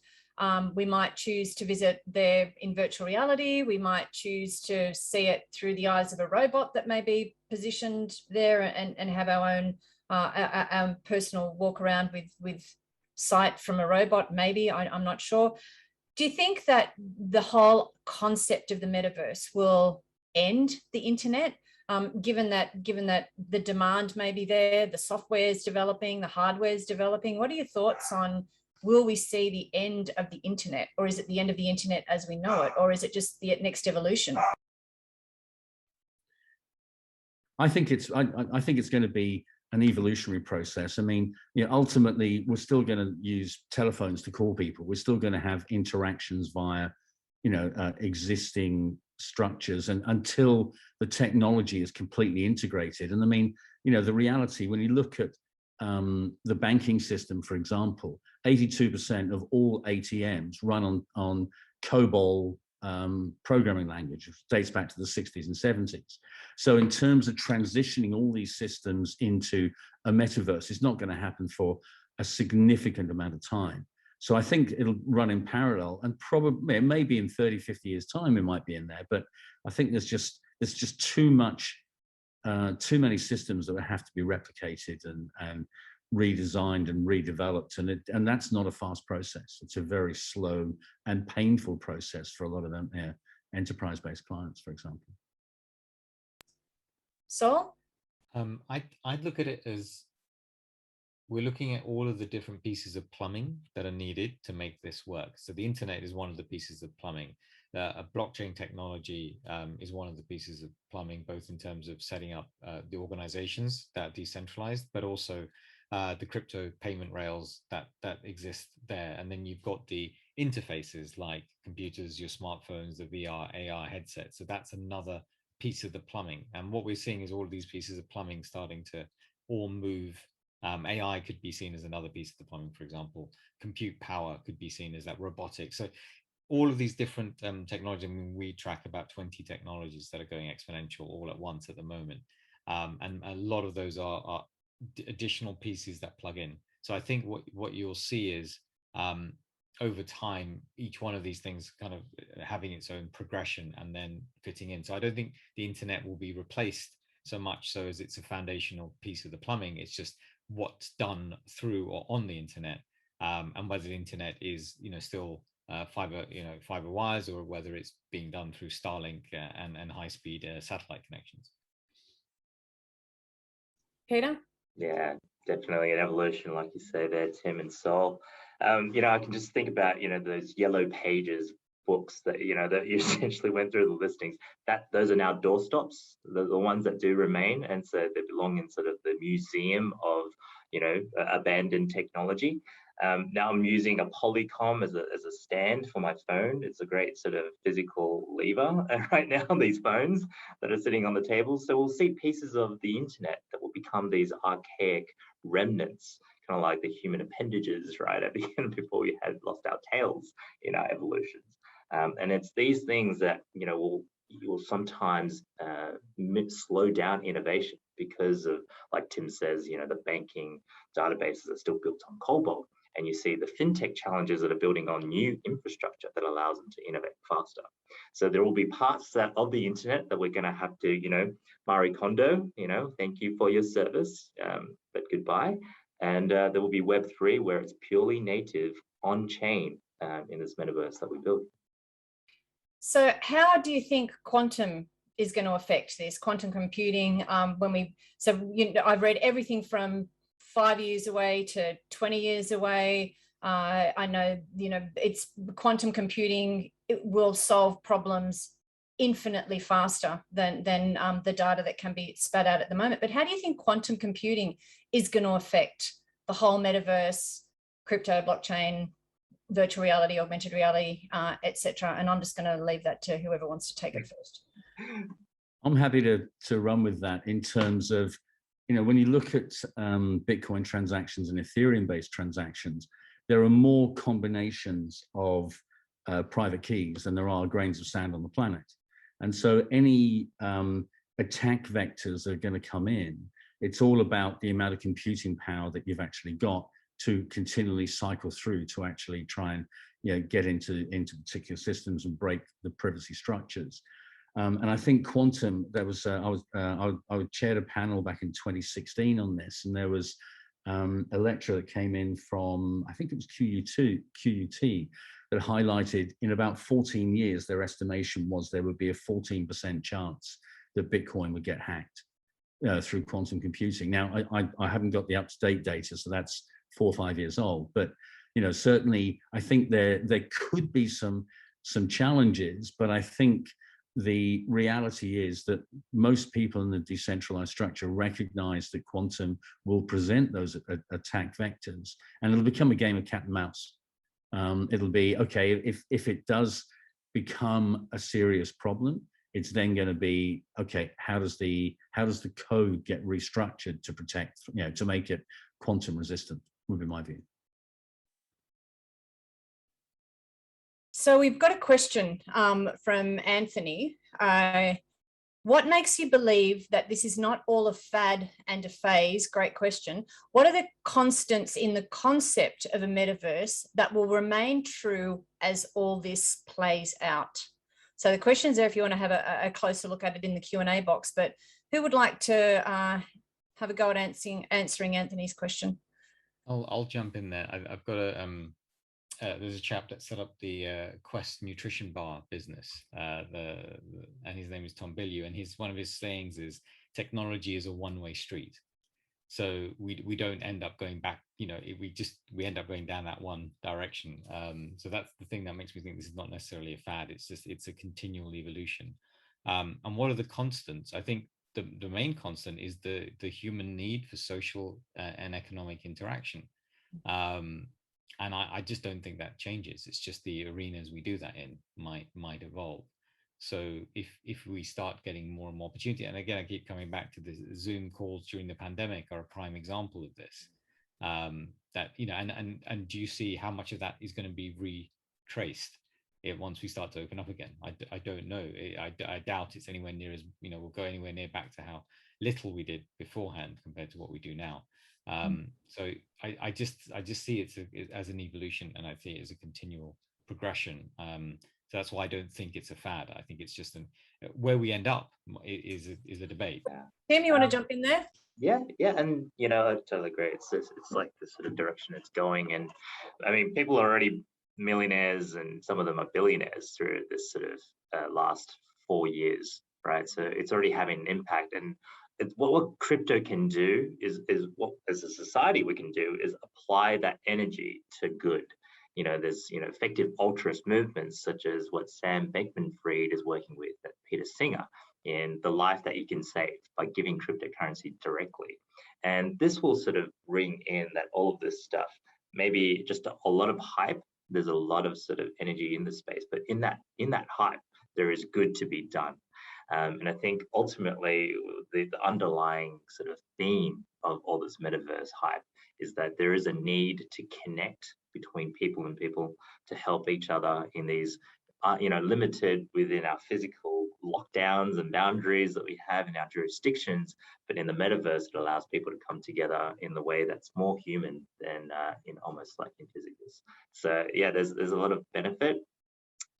S1: We might choose to visit there in virtual reality. We might choose to see it through the eyes of a robot that may be positioned there and have our own our personal walk around with sight from a robot, maybe. I'm not sure. Do you think that the whole concept of the metaverse will end the internet? Given that the demand may be there, the software is developing, the hardware is developing. What are your thoughts on, will we see the end of the internet, or is it the end of the internet as we know it, or is it just the next evolution?
S2: I think it's going to be an evolutionary process. I mean, ultimately, we're still going to use telephones to call people. We're still going to have interactions via, existing structures, and until the technology is completely integrated. And I mean, the reality, when you look at the banking system, for example, 82% of all ATMs run on COBOL programming language, which dates back to the 60s and 70s. So in terms of transitioning all these systems into a metaverse, it's not going to happen for a significant amount of time. So I think it'll run in parallel, and probably maybe in 30, 50 years time, it might be in there. But I think there's just too many systems that would have to be replicated and redesigned and redeveloped, and that's not a fast process. It's a very slow and painful process for a lot of them, enterprise-based clients, for example.
S1: So
S4: I'd look at it as we're looking at all of the different pieces of plumbing that are needed to make this work. So the internet is one of the pieces of plumbing. A blockchain technology is one of the pieces of plumbing, both in terms of setting up the organizations that are decentralized, but also the crypto payment rails that exist there. And then you've got the interfaces like computers, your smartphones, the VR, AR headsets. So that's another piece of the plumbing. And what we're seeing is all of these pieces of plumbing starting to all move. AI could be seen as another piece of the plumbing, for example. Compute power could be seen as that, robotics. So all of these different technologies, I mean, we track about 20 technologies that are going exponential all at once at the moment. And a lot of those are additional pieces that plug in. So I think what you'll see is over time, each one of these things kind of having its own progression and then fitting in. So I don't think the internet will be replaced so much so as it's a foundational piece of the plumbing. It's just what's done through or on the internet, and whether the internet is, still fiber wires, or whether it's being done through Starlink and high-speed satellite connections.
S1: Peter?
S3: Yeah, definitely an evolution, like you say there, Tim and Sol. I can just think about, those yellow pages books that, that you essentially went through the listings, that those are now doorstops, the ones that do remain. And so they belong in sort of the museum of, abandoned technology. Now I'm using a Polycom as a stand for my phone. It's a great sort of physical lever right now, these phones that are sitting on the table. So we'll see pieces of the internet that will become these archaic remnants, kind of like the human appendages, right, at the end before we had lost our tails in our evolutions. And it's these things that, will sometimes slow down innovation because of, like Tim says, the banking databases are still built on COBOL. And you see the fintech challenges that are building on new infrastructure that allows them to innovate faster. So there will be parts of the internet that we're going to have to, Marie Kondo, thank you for your service, but goodbye. And there will be Web3 where it's purely native on chain in this metaverse that we build.
S1: So how do you think quantum is going to affect this? Quantum computing, I've read everything from 5 years away to 20 years away. I know, it's quantum computing, it will solve problems infinitely faster than the data that can be spat out at the moment. But how do you think quantum computing is going to affect the whole metaverse, crypto, blockchain, virtual reality, augmented reality, etc.? And I'm just going to leave that to whoever wants to take it first.
S2: I'm happy to run with that in terms of, when you look at Bitcoin transactions and Ethereum-based transactions, there are more combinations of private keys than there are grains of sand on the planet. And so any attack vectors are going to come in. It's all about the amount of computing power that you've actually got to continually cycle through to actually try and get into particular systems and break the privacy structures. And I think quantum, there was I chaired a panel back in 2016 on this, and there was a lecturer that came in from, I think it was QUT, that highlighted in about 14 years, their estimation was there would be a 14% chance that Bitcoin would get hacked through quantum computing. Now, I haven't got the up-to-date data, so that's 4 or 5 years old, but certainly I think there could be some challenges, but I think the reality is that most people in the decentralized structure recognize that quantum will present those attack vectors, and it'll become a game of cat and mouse. It'll be, okay, if it does become a serious problem, it's then going to be, okay, how does the code get restructured to protect, to make it quantum resistant, would be my view.
S1: So we've got a question from Anthony. What makes you believe that this is not all a fad and a phase? Great question. What are the constants in the concept of a metaverse that will remain true as all this plays out? So the question's there if you want to have a closer look at it in the Q&A box, but who would like to have a go at answering Anthony's question?
S4: I'll jump in there. I've got there's a chap that set up the Quest nutrition bar business, and his name is Tom Bilyeu, and one of his sayings is, technology is a one-way street. So we don't end up going back, you know, we end up going down that one direction. So that's the thing that makes me think this is not necessarily a fad. It's a continual evolution. And what are the constants? I think the main constant is the human need for social and economic interaction. And I just don't think that changes. It's just the arenas we do that in might evolve. So if we start getting more and more opportunity, and again, I keep coming back to the Zoom calls during the pandemic are a prime example of this. That, you know, and do you see how much of that is going to be retraced once we start to open up again? I don't know. I doubt it's anywhere near as, you know, we'll go anywhere near back to how little we did beforehand compared to what we do now. So I just see it as an evolution, and I see it as a continual progression. So that's why I don't think it's a fad. I think it's just where we end up is a debate.
S1: Tim, you want to jump in there?
S3: Yeah, and you know, I totally agree. It's like the sort of direction it's going, and I mean, people are already millionaires, and some of them are billionaires through this sort of last 4 years, right? So it's already having an impact, and what crypto can do is what as a society we can do is apply that energy to good. You know, there's, you know, effective altruist movements such as what Sam Bankman-Fried is working with at Peter Singer in The Life That You Can Save by giving cryptocurrency directly. And this will sort of bring in that all of this stuff, maybe just a lot of hype. There's a lot of sort of energy in the space, but in that hype, there is good to be done. And I think ultimately the underlying sort of theme of all this metaverse hype is that there is a need to connect between people and people to help each other in these, you know, limited within our physical lockdowns and boundaries that we have in our jurisdictions. But in the metaverse, it allows people to come together in the way that's more human than in almost like in physics. So yeah, there's a lot of benefit.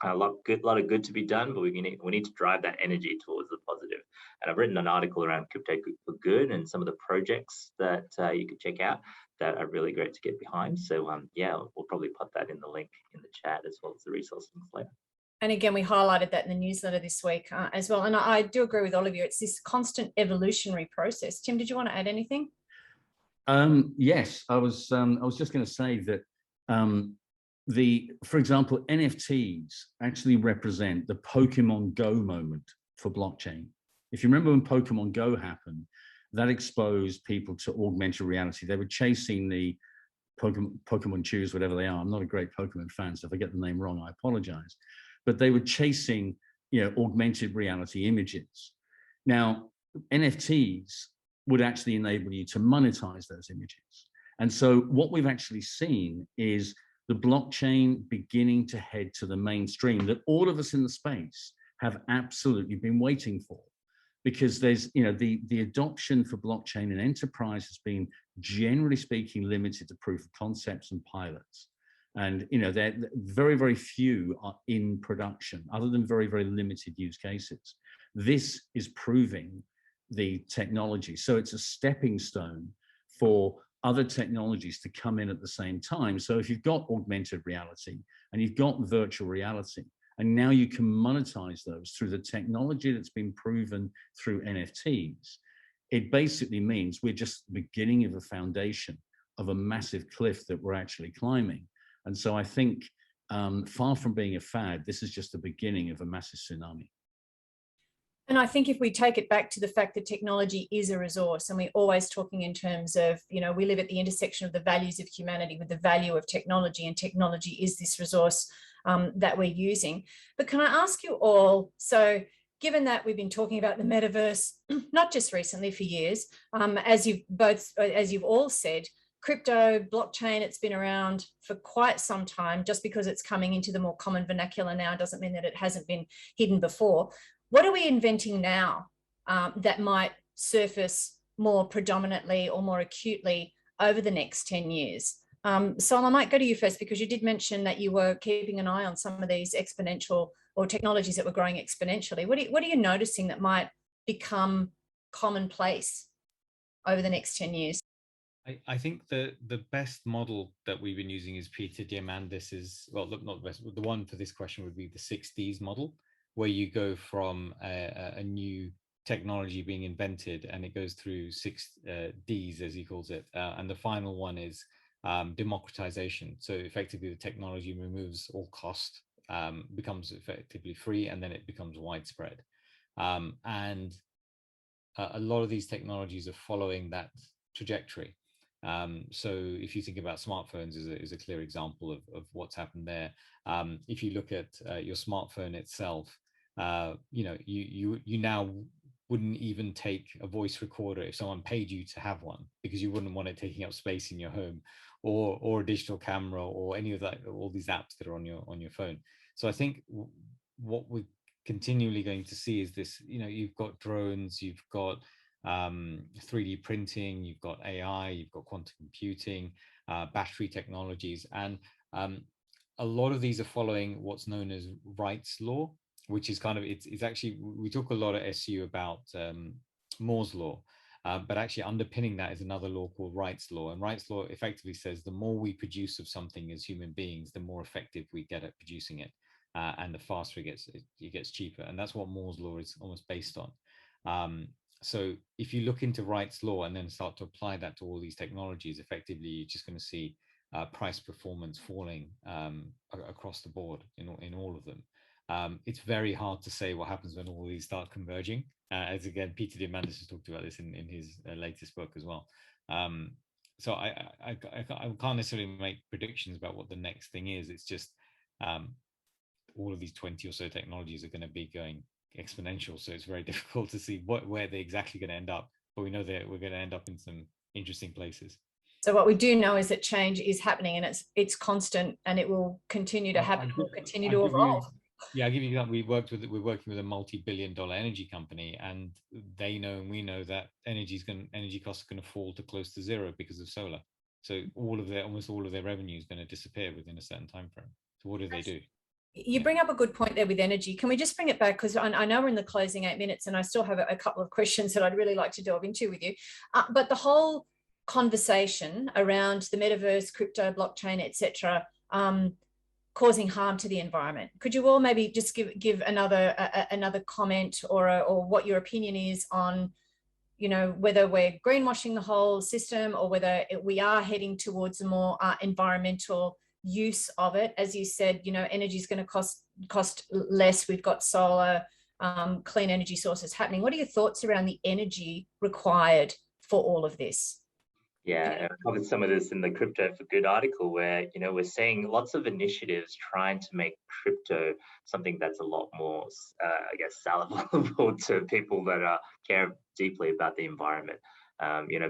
S3: A lot of good to be done, but we need to drive that energy towards the positive. And I've written an article around crypto for good and some of the projects that you could check out that are really great to get behind. So yeah, we'll probably put that in the link in the chat as well as the resource links later.
S1: And again, we highlighted that in the newsletter this week as well. And I do agree with all of you. It's this constant evolutionary process. Tim, did you want to add anything?
S2: Yes, I was just going to say that for example, NFTs actually represent the Pokemon Go moment for blockchain. If you remember when Pokemon Go happened, that exposed people to augmented reality. They were chasing the Pokemon Chews, whatever they are. I'm not a great Pokemon fan, so if I get the name wrong, I apologize. But they were chasing, you know, augmented reality images. Now, NFTs would actually enable you to monetize those images. And so what we've actually seen is the blockchain beginning to head to the mainstream that all of us in the space have absolutely been waiting for, because there's, you know, the adoption for blockchain and enterprise has been, generally speaking, limited to proof of concepts and pilots. And, you know, they're very, very few are in production other than very, very limited use cases. This is proving the technology. So it's a stepping stone for other technologies to come in at the same time. So if you've got augmented reality and you've got virtual reality, and now you can monetize those through the technology that's been proven through NFTs, it basically means we're just the beginning of a foundation of a massive cliff that we're actually climbing. And so I think far from being a fad, this is just the beginning of a massive tsunami.
S1: And I think if we take it back to the fact that technology is a resource, and we're always talking in terms of, you know, we live at the intersection of the values of humanity with the value of technology, and technology is this resource that we're using. But can I ask you all, so given that we've been talking about the metaverse, not just recently, for years, as you've all said, crypto, blockchain, it's been around for quite some time. Just because it's coming into the more common vernacular now doesn't mean that it hasn't been hidden before. What are we inventing now that might surface more predominantly or more acutely over the next 10 years? Sol, I might go to you first, because you did mention that you were keeping an eye on some of these exponential or technologies that were growing exponentially. What are you noticing that might become commonplace over the next 10 years?
S4: I think the best model that we've been using is Peter Diamandis's, well, not the best, the one for this question would be the 6Ds model, where you go from a new technology being invented, and it goes through 6 Ds, as he calls it. And the final one is democratization. So effectively, the technology removes all cost, becomes effectively free, and then it becomes widespread. And a lot of these technologies are following that trajectory. So if you think about smartphones is a clear example of what's happened there. If you look at your smartphone itself, you now wouldn't even take a voice recorder if someone paid you to have one, because you wouldn't want it taking up space in your home, or a digital camera, or any of that, all these apps that are on your phone. So I think what we're continually going to see is this, you've got drones, you've got 3D printing, you've got AI, you've got quantum computing, battery technologies, and a lot of these are following what's known as Wright's law, which is kind of, it's actually, we talk a lot at SU about Moore's law, but actually underpinning that is another law called Wright's law. And Wright's law effectively says the more we produce of something as human beings, the more effective we get at producing it, and the faster it gets cheaper. And that's what Moore's law is almost based on. So if you look into Wright's law and then start to apply that to all these technologies, effectively, you're just going to see price performance falling across the board in all of them. It's very hard to say what happens when all these start converging. As again, Peter Diamandis has talked about this in his latest book as well. So I can't necessarily make predictions about what the next thing is. It's just all of these 20 or so technologies are going to be going exponential. So it's very difficult to see where they're exactly going to end up. But we know that we're going to end up in some interesting places.
S1: So what we do know is that change is happening, and it's constant, and it will continue to happen. Will continue to evolve.
S4: I'll give you that. We're working with a multi-billion-dollar energy company, and they know and we know that energy costs are going to fall to close to zero because of solar. So almost all of their revenue is going to disappear within a certain time frame. So what do they do?
S1: You bring up a good point there with energy. Can we just bring it back? Because I know we're in the closing 8 minutes, and I still have a couple of questions that I'd really like to delve into with you. But the whole conversation around the metaverse, crypto, blockchain, etc., causing harm to the environment. Could you all maybe just give another comment or what your opinion is on, whether we're greenwashing the whole system, or whether we are heading towards a more environmental use of it? As you said, energy is going to cost less. We've got solar, clean energy sources happening. What are your thoughts around the energy required for all of this?
S3: Yeah, I covered some of this in the Crypto for Good article, where we're seeing lots of initiatives trying to make crypto something that's a lot more, salable to people that care deeply about the environment.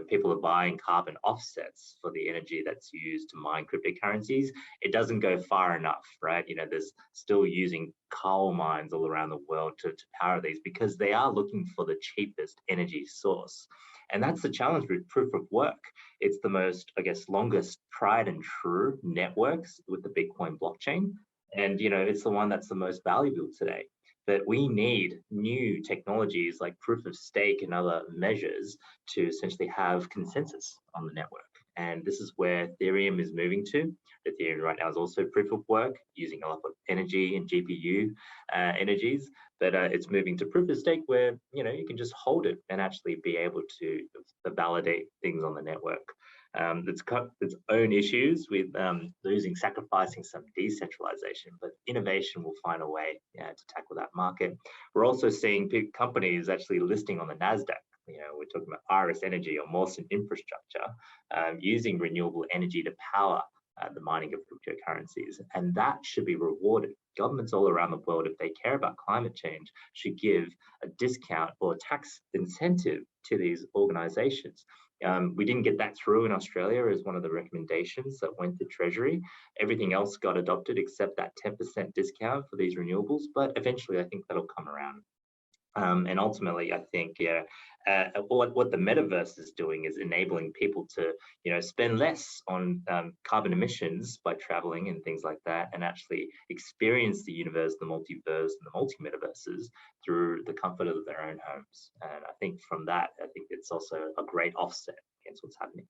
S3: People are buying carbon offsets for the energy that's used to mine cryptocurrencies. It doesn't go far enough, right? There's still using coal mines all around the world to power these, because they are looking for the cheapest energy source. And that's the challenge with proof of work. It's the most, longest tried and true networks with the Bitcoin blockchain. And, it's the one that's the most valuable today. But we need new technologies like proof of stake and other measures to essentially have consensus on the network. And this is where Ethereum is moving to. Ethereum right now is also proof of work, using a lot of energy and GPU energies, but it's moving to proof of stake, where you can just hold it and actually be able to validate things on the network. It's got its own issues with sacrificing some decentralization, but innovation will find a way to tackle that market. We're also seeing big companies actually listing on the NASDAQ. We're talking about Iris Energy or Mawson Infrastructure, using renewable energy to power the mining of cryptocurrencies, and that should be rewarded. Governments all around the world, if they care about climate change, should give a discount or a tax incentive to these organizations. We didn't get that through in Australia as one of the recommendations that went to Treasury. Everything else got adopted except that 10% discount for these renewables, but eventually I think that'll come around. And ultimately, I think, what the metaverse is doing is enabling people to, spend less on carbon emissions by traveling and things like that, and actually experience the universe, the multiverse, and the multi-metaverses through the comfort of their own homes. And I think from that, I think it's also a great offset against what's happening.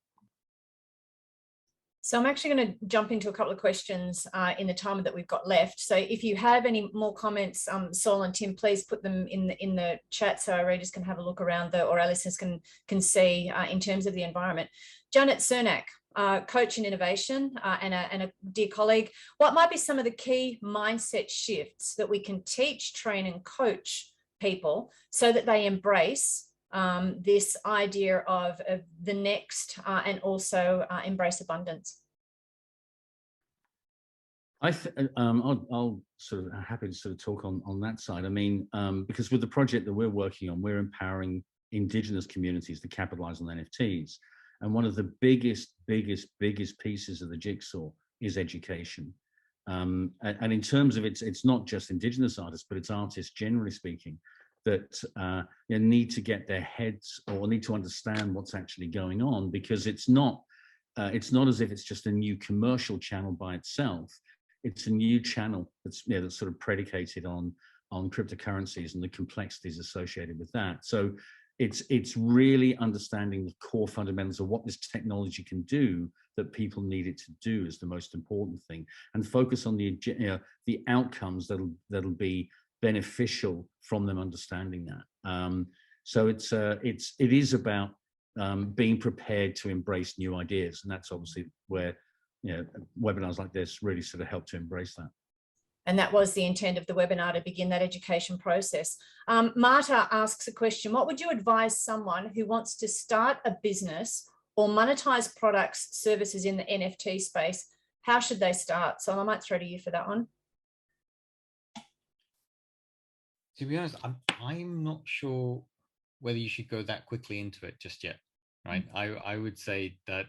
S1: So I'm actually going to jump into a couple of questions in the time that we've got left. So if you have any more comments, Sol and Tim, please put them in the chat so our readers can have a look around, or our listeners can see in terms of the environment. Janet Cernak, coach in innovation and a dear colleague, what might be some of the key mindset shifts that we can teach, train and coach people so that they embrace this idea of the next and also embrace abundance?
S2: I'll sort of happy to sort of talk on that side. I mean, because with the project that we're working on, we're empowering Indigenous communities to capitalize on NFTs. And one of the biggest pieces of the jigsaw is education. And in terms of it's not just Indigenous artists, but it's artists generally speaking, that need to get their heads or need to understand what's actually going on, because it's not as if it's just a new commercial channel by itself. It's a new channel that's sort of predicated on cryptocurrencies and the complexities associated with that. So it's really understanding the core fundamentals of what this technology can do that people need it to do is the most important thing, and focus on the outcomes that'll be beneficial from them understanding that. So it is about being prepared to embrace new ideas, and that's obviously where webinars like this really sort of help to embrace that.
S1: And that was the intent of the webinar, to begin that education process. Marta asks a question: what would you advise someone who wants to start a business or monetize products, services in the NFT space? How should they start? So I might throw to you for that one.
S4: To be honest, I'm not sure whether you should go that quickly into it just yet, right? I would say that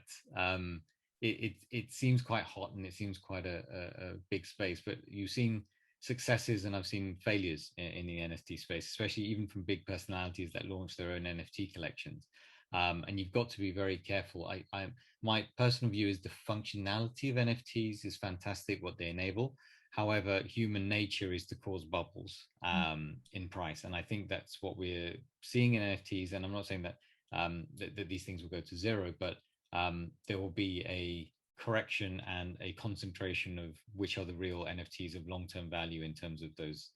S4: it seems quite hot and it seems quite a big space, but you've seen successes and I've seen failures in the NFT space, especially even from big personalities that launch their own NFT collections. And you've got to be very careful. My personal view is the functionality of NFTs is fantastic, what they enable. However, human nature is to cause bubbles in price. And I think that's what we're seeing in NFTs. And I'm not saying that, that these things will go to zero, but there will be a correction and a concentration of which are the real NFTs of long-term value in terms of those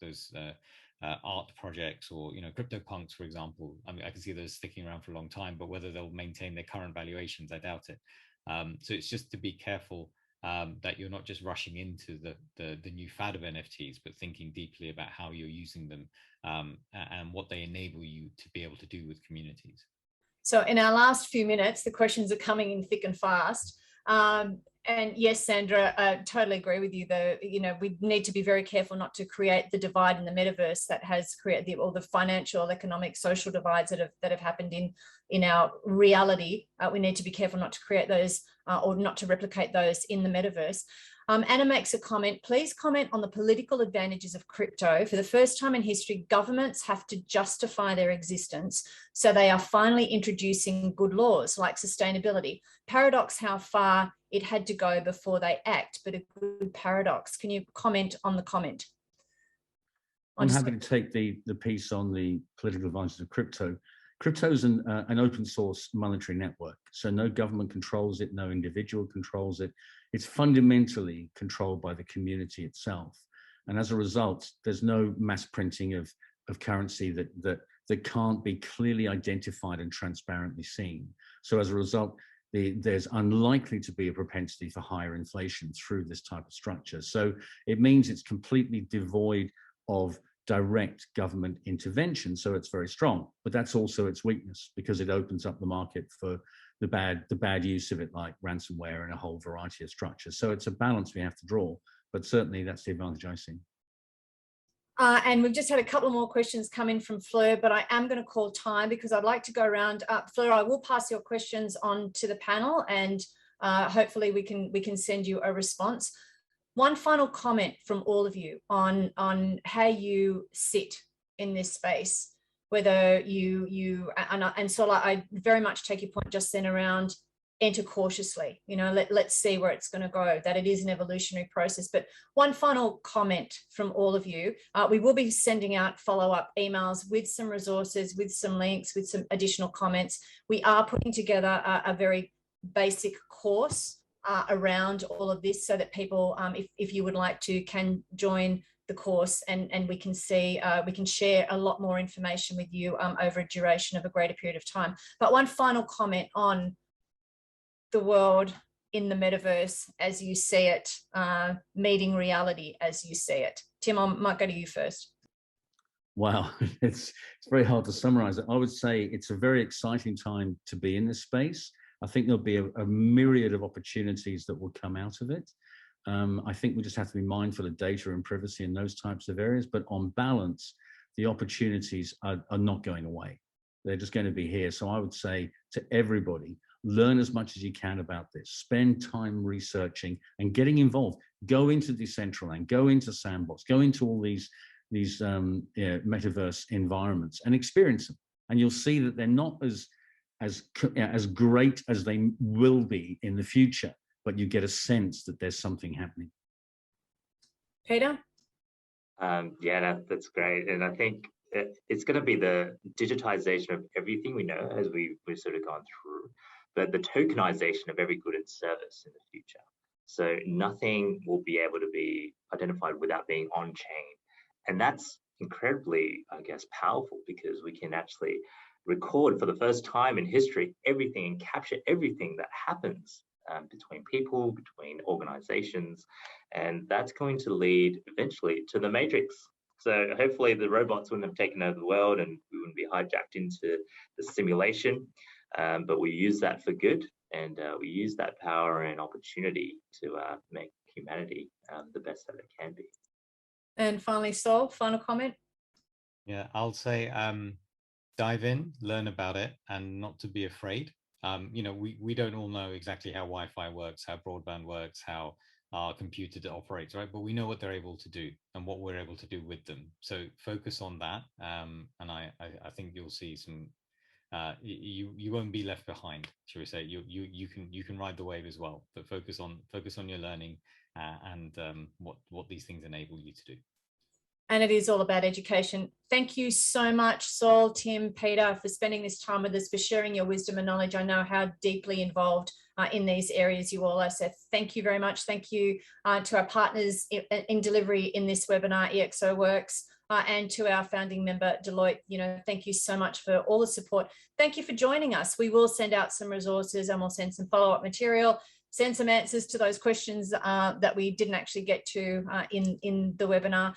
S4: art projects, or CryptoPunks, for example. I mean, I can see those sticking around for a long time, but whether they'll maintain their current valuations, I doubt it. So it's just to be careful that you're not just rushing into the new fad of NFTs, but thinking deeply about how you're using them and what they enable you to be able to do with communities.
S1: So in our last few minutes, the questions are coming in thick and fast. And yes, Sandra, I totally agree with you, though. We need to be very careful not to create the divide in the metaverse that has created all the financial, economic, social divides that have happened in our reality. We need to be careful not to create those or not to replicate those in the metaverse. Anna makes a comment: please comment on the political advantages of crypto. For the first time in history, governments have to justify their existence, so they are finally introducing good laws like sustainability. Paradox how far it had to go before they act, but a good paradox. Can you comment on the comment?
S2: I'm happy to take the piece on the political advantages of crypto. Crypto is an open source monetary network, so no government controls it, no individual controls it. It's fundamentally controlled by the community itself. And as a result, there's no mass printing of currency that can't be clearly identified and transparently seen. So as a result, there's unlikely to be a propensity for higher inflation through this type of structure. So it means it's completely devoid of direct government intervention, so it's very strong. But that's also its weakness, because it opens up the market for the bad use of it, like ransomware and a whole variety of structures. So it's a balance we have to draw, but certainly that's the advantage I see.
S1: And we've just had a couple more questions come in from Fleur, but I am going to call time because I'd like to go around. Fleur, I will pass your questions on to the panel, and hopefully we can send you a response. One final comment from all of you on how you sit in this space, whether and so I very much take your point just then around enter cautiously, let's see where it's going to go, that it is an evolutionary process. But one final comment from all of you. We will be sending out follow-up emails with some resources, with some links, with some additional comments. We are putting together a very basic course around all of this, so that people, if you would like to, can join the course, and we can see, we can share a lot more information with you over a duration of a greater period of time. But one final comment on the world in the metaverse as you see it, meeting reality as you see it. Tim, I might go to you first.
S2: Wow, it's very hard to summarize it. I would say it's a very exciting time to be in this space. I think there'll be a myriad of opportunities that will come out of it. I think we just have to be mindful of data and privacy and those types of areas, but on balance, the opportunities are not going away. They're just going to be here. So I would say to everybody, learn as much as you can about this, spend time researching and getting involved. Go into Decentraland, go into Sandbox, go into all these metaverse environments and experience them. And you'll see that they're not as great as they will be in the future, but you get a sense that there's something happening.
S1: Peter?
S3: Yeah, that's great. And I think it's going to be the digitization of everything we know as we've sort of gone through, but the tokenization of every good and service in the future. So nothing will be able to be identified without being on chain. And that's incredibly, I guess, powerful, because we can actually record for the first time in history everything and capture everything that happens between people, between organizations, and that's going to lead eventually to the Matrix. So hopefully the robots wouldn't have taken over the world and we wouldn't be hijacked into the simulation, but we use that for good, and we use that power and opportunity to make humanity the best that it can be.
S1: And finally, Sol, final comment?
S4: Yeah, I'll say dive in, learn about it, and not to be afraid. You know, we don't all know exactly how Wi-Fi works, how broadband works, how our computer operates, right? But we know what they're able to do and what we're able to do with them. So focus on that, and I think you'll see some. You won't be left behind, shall we say? You can ride the wave as well, but focus on your learning and what these things enable you to do.
S1: And it is all about education. Thank you so much, Sol, Tim, Peter, for spending this time with us, for sharing your wisdom and knowledge. I know how deeply involved in these areas you all are. So thank you very much. Thank you to our partners in delivery in this webinar, EXO Works, and to our founding member, Deloitte. You know, thank you so much for all the support. Thank you for joining us. We will send out some resources and we'll send some follow-up material, send some answers to those questions that we didn't actually get to in the webinar.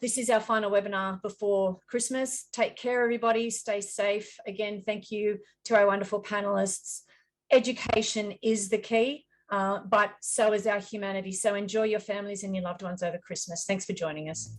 S1: This is our final webinar before Christmas. Take care, everybody. Stay safe. Again, thank you to our wonderful panelists. Education is the key, but so is our humanity. So enjoy your families and your loved ones over Christmas. Thanks for joining us.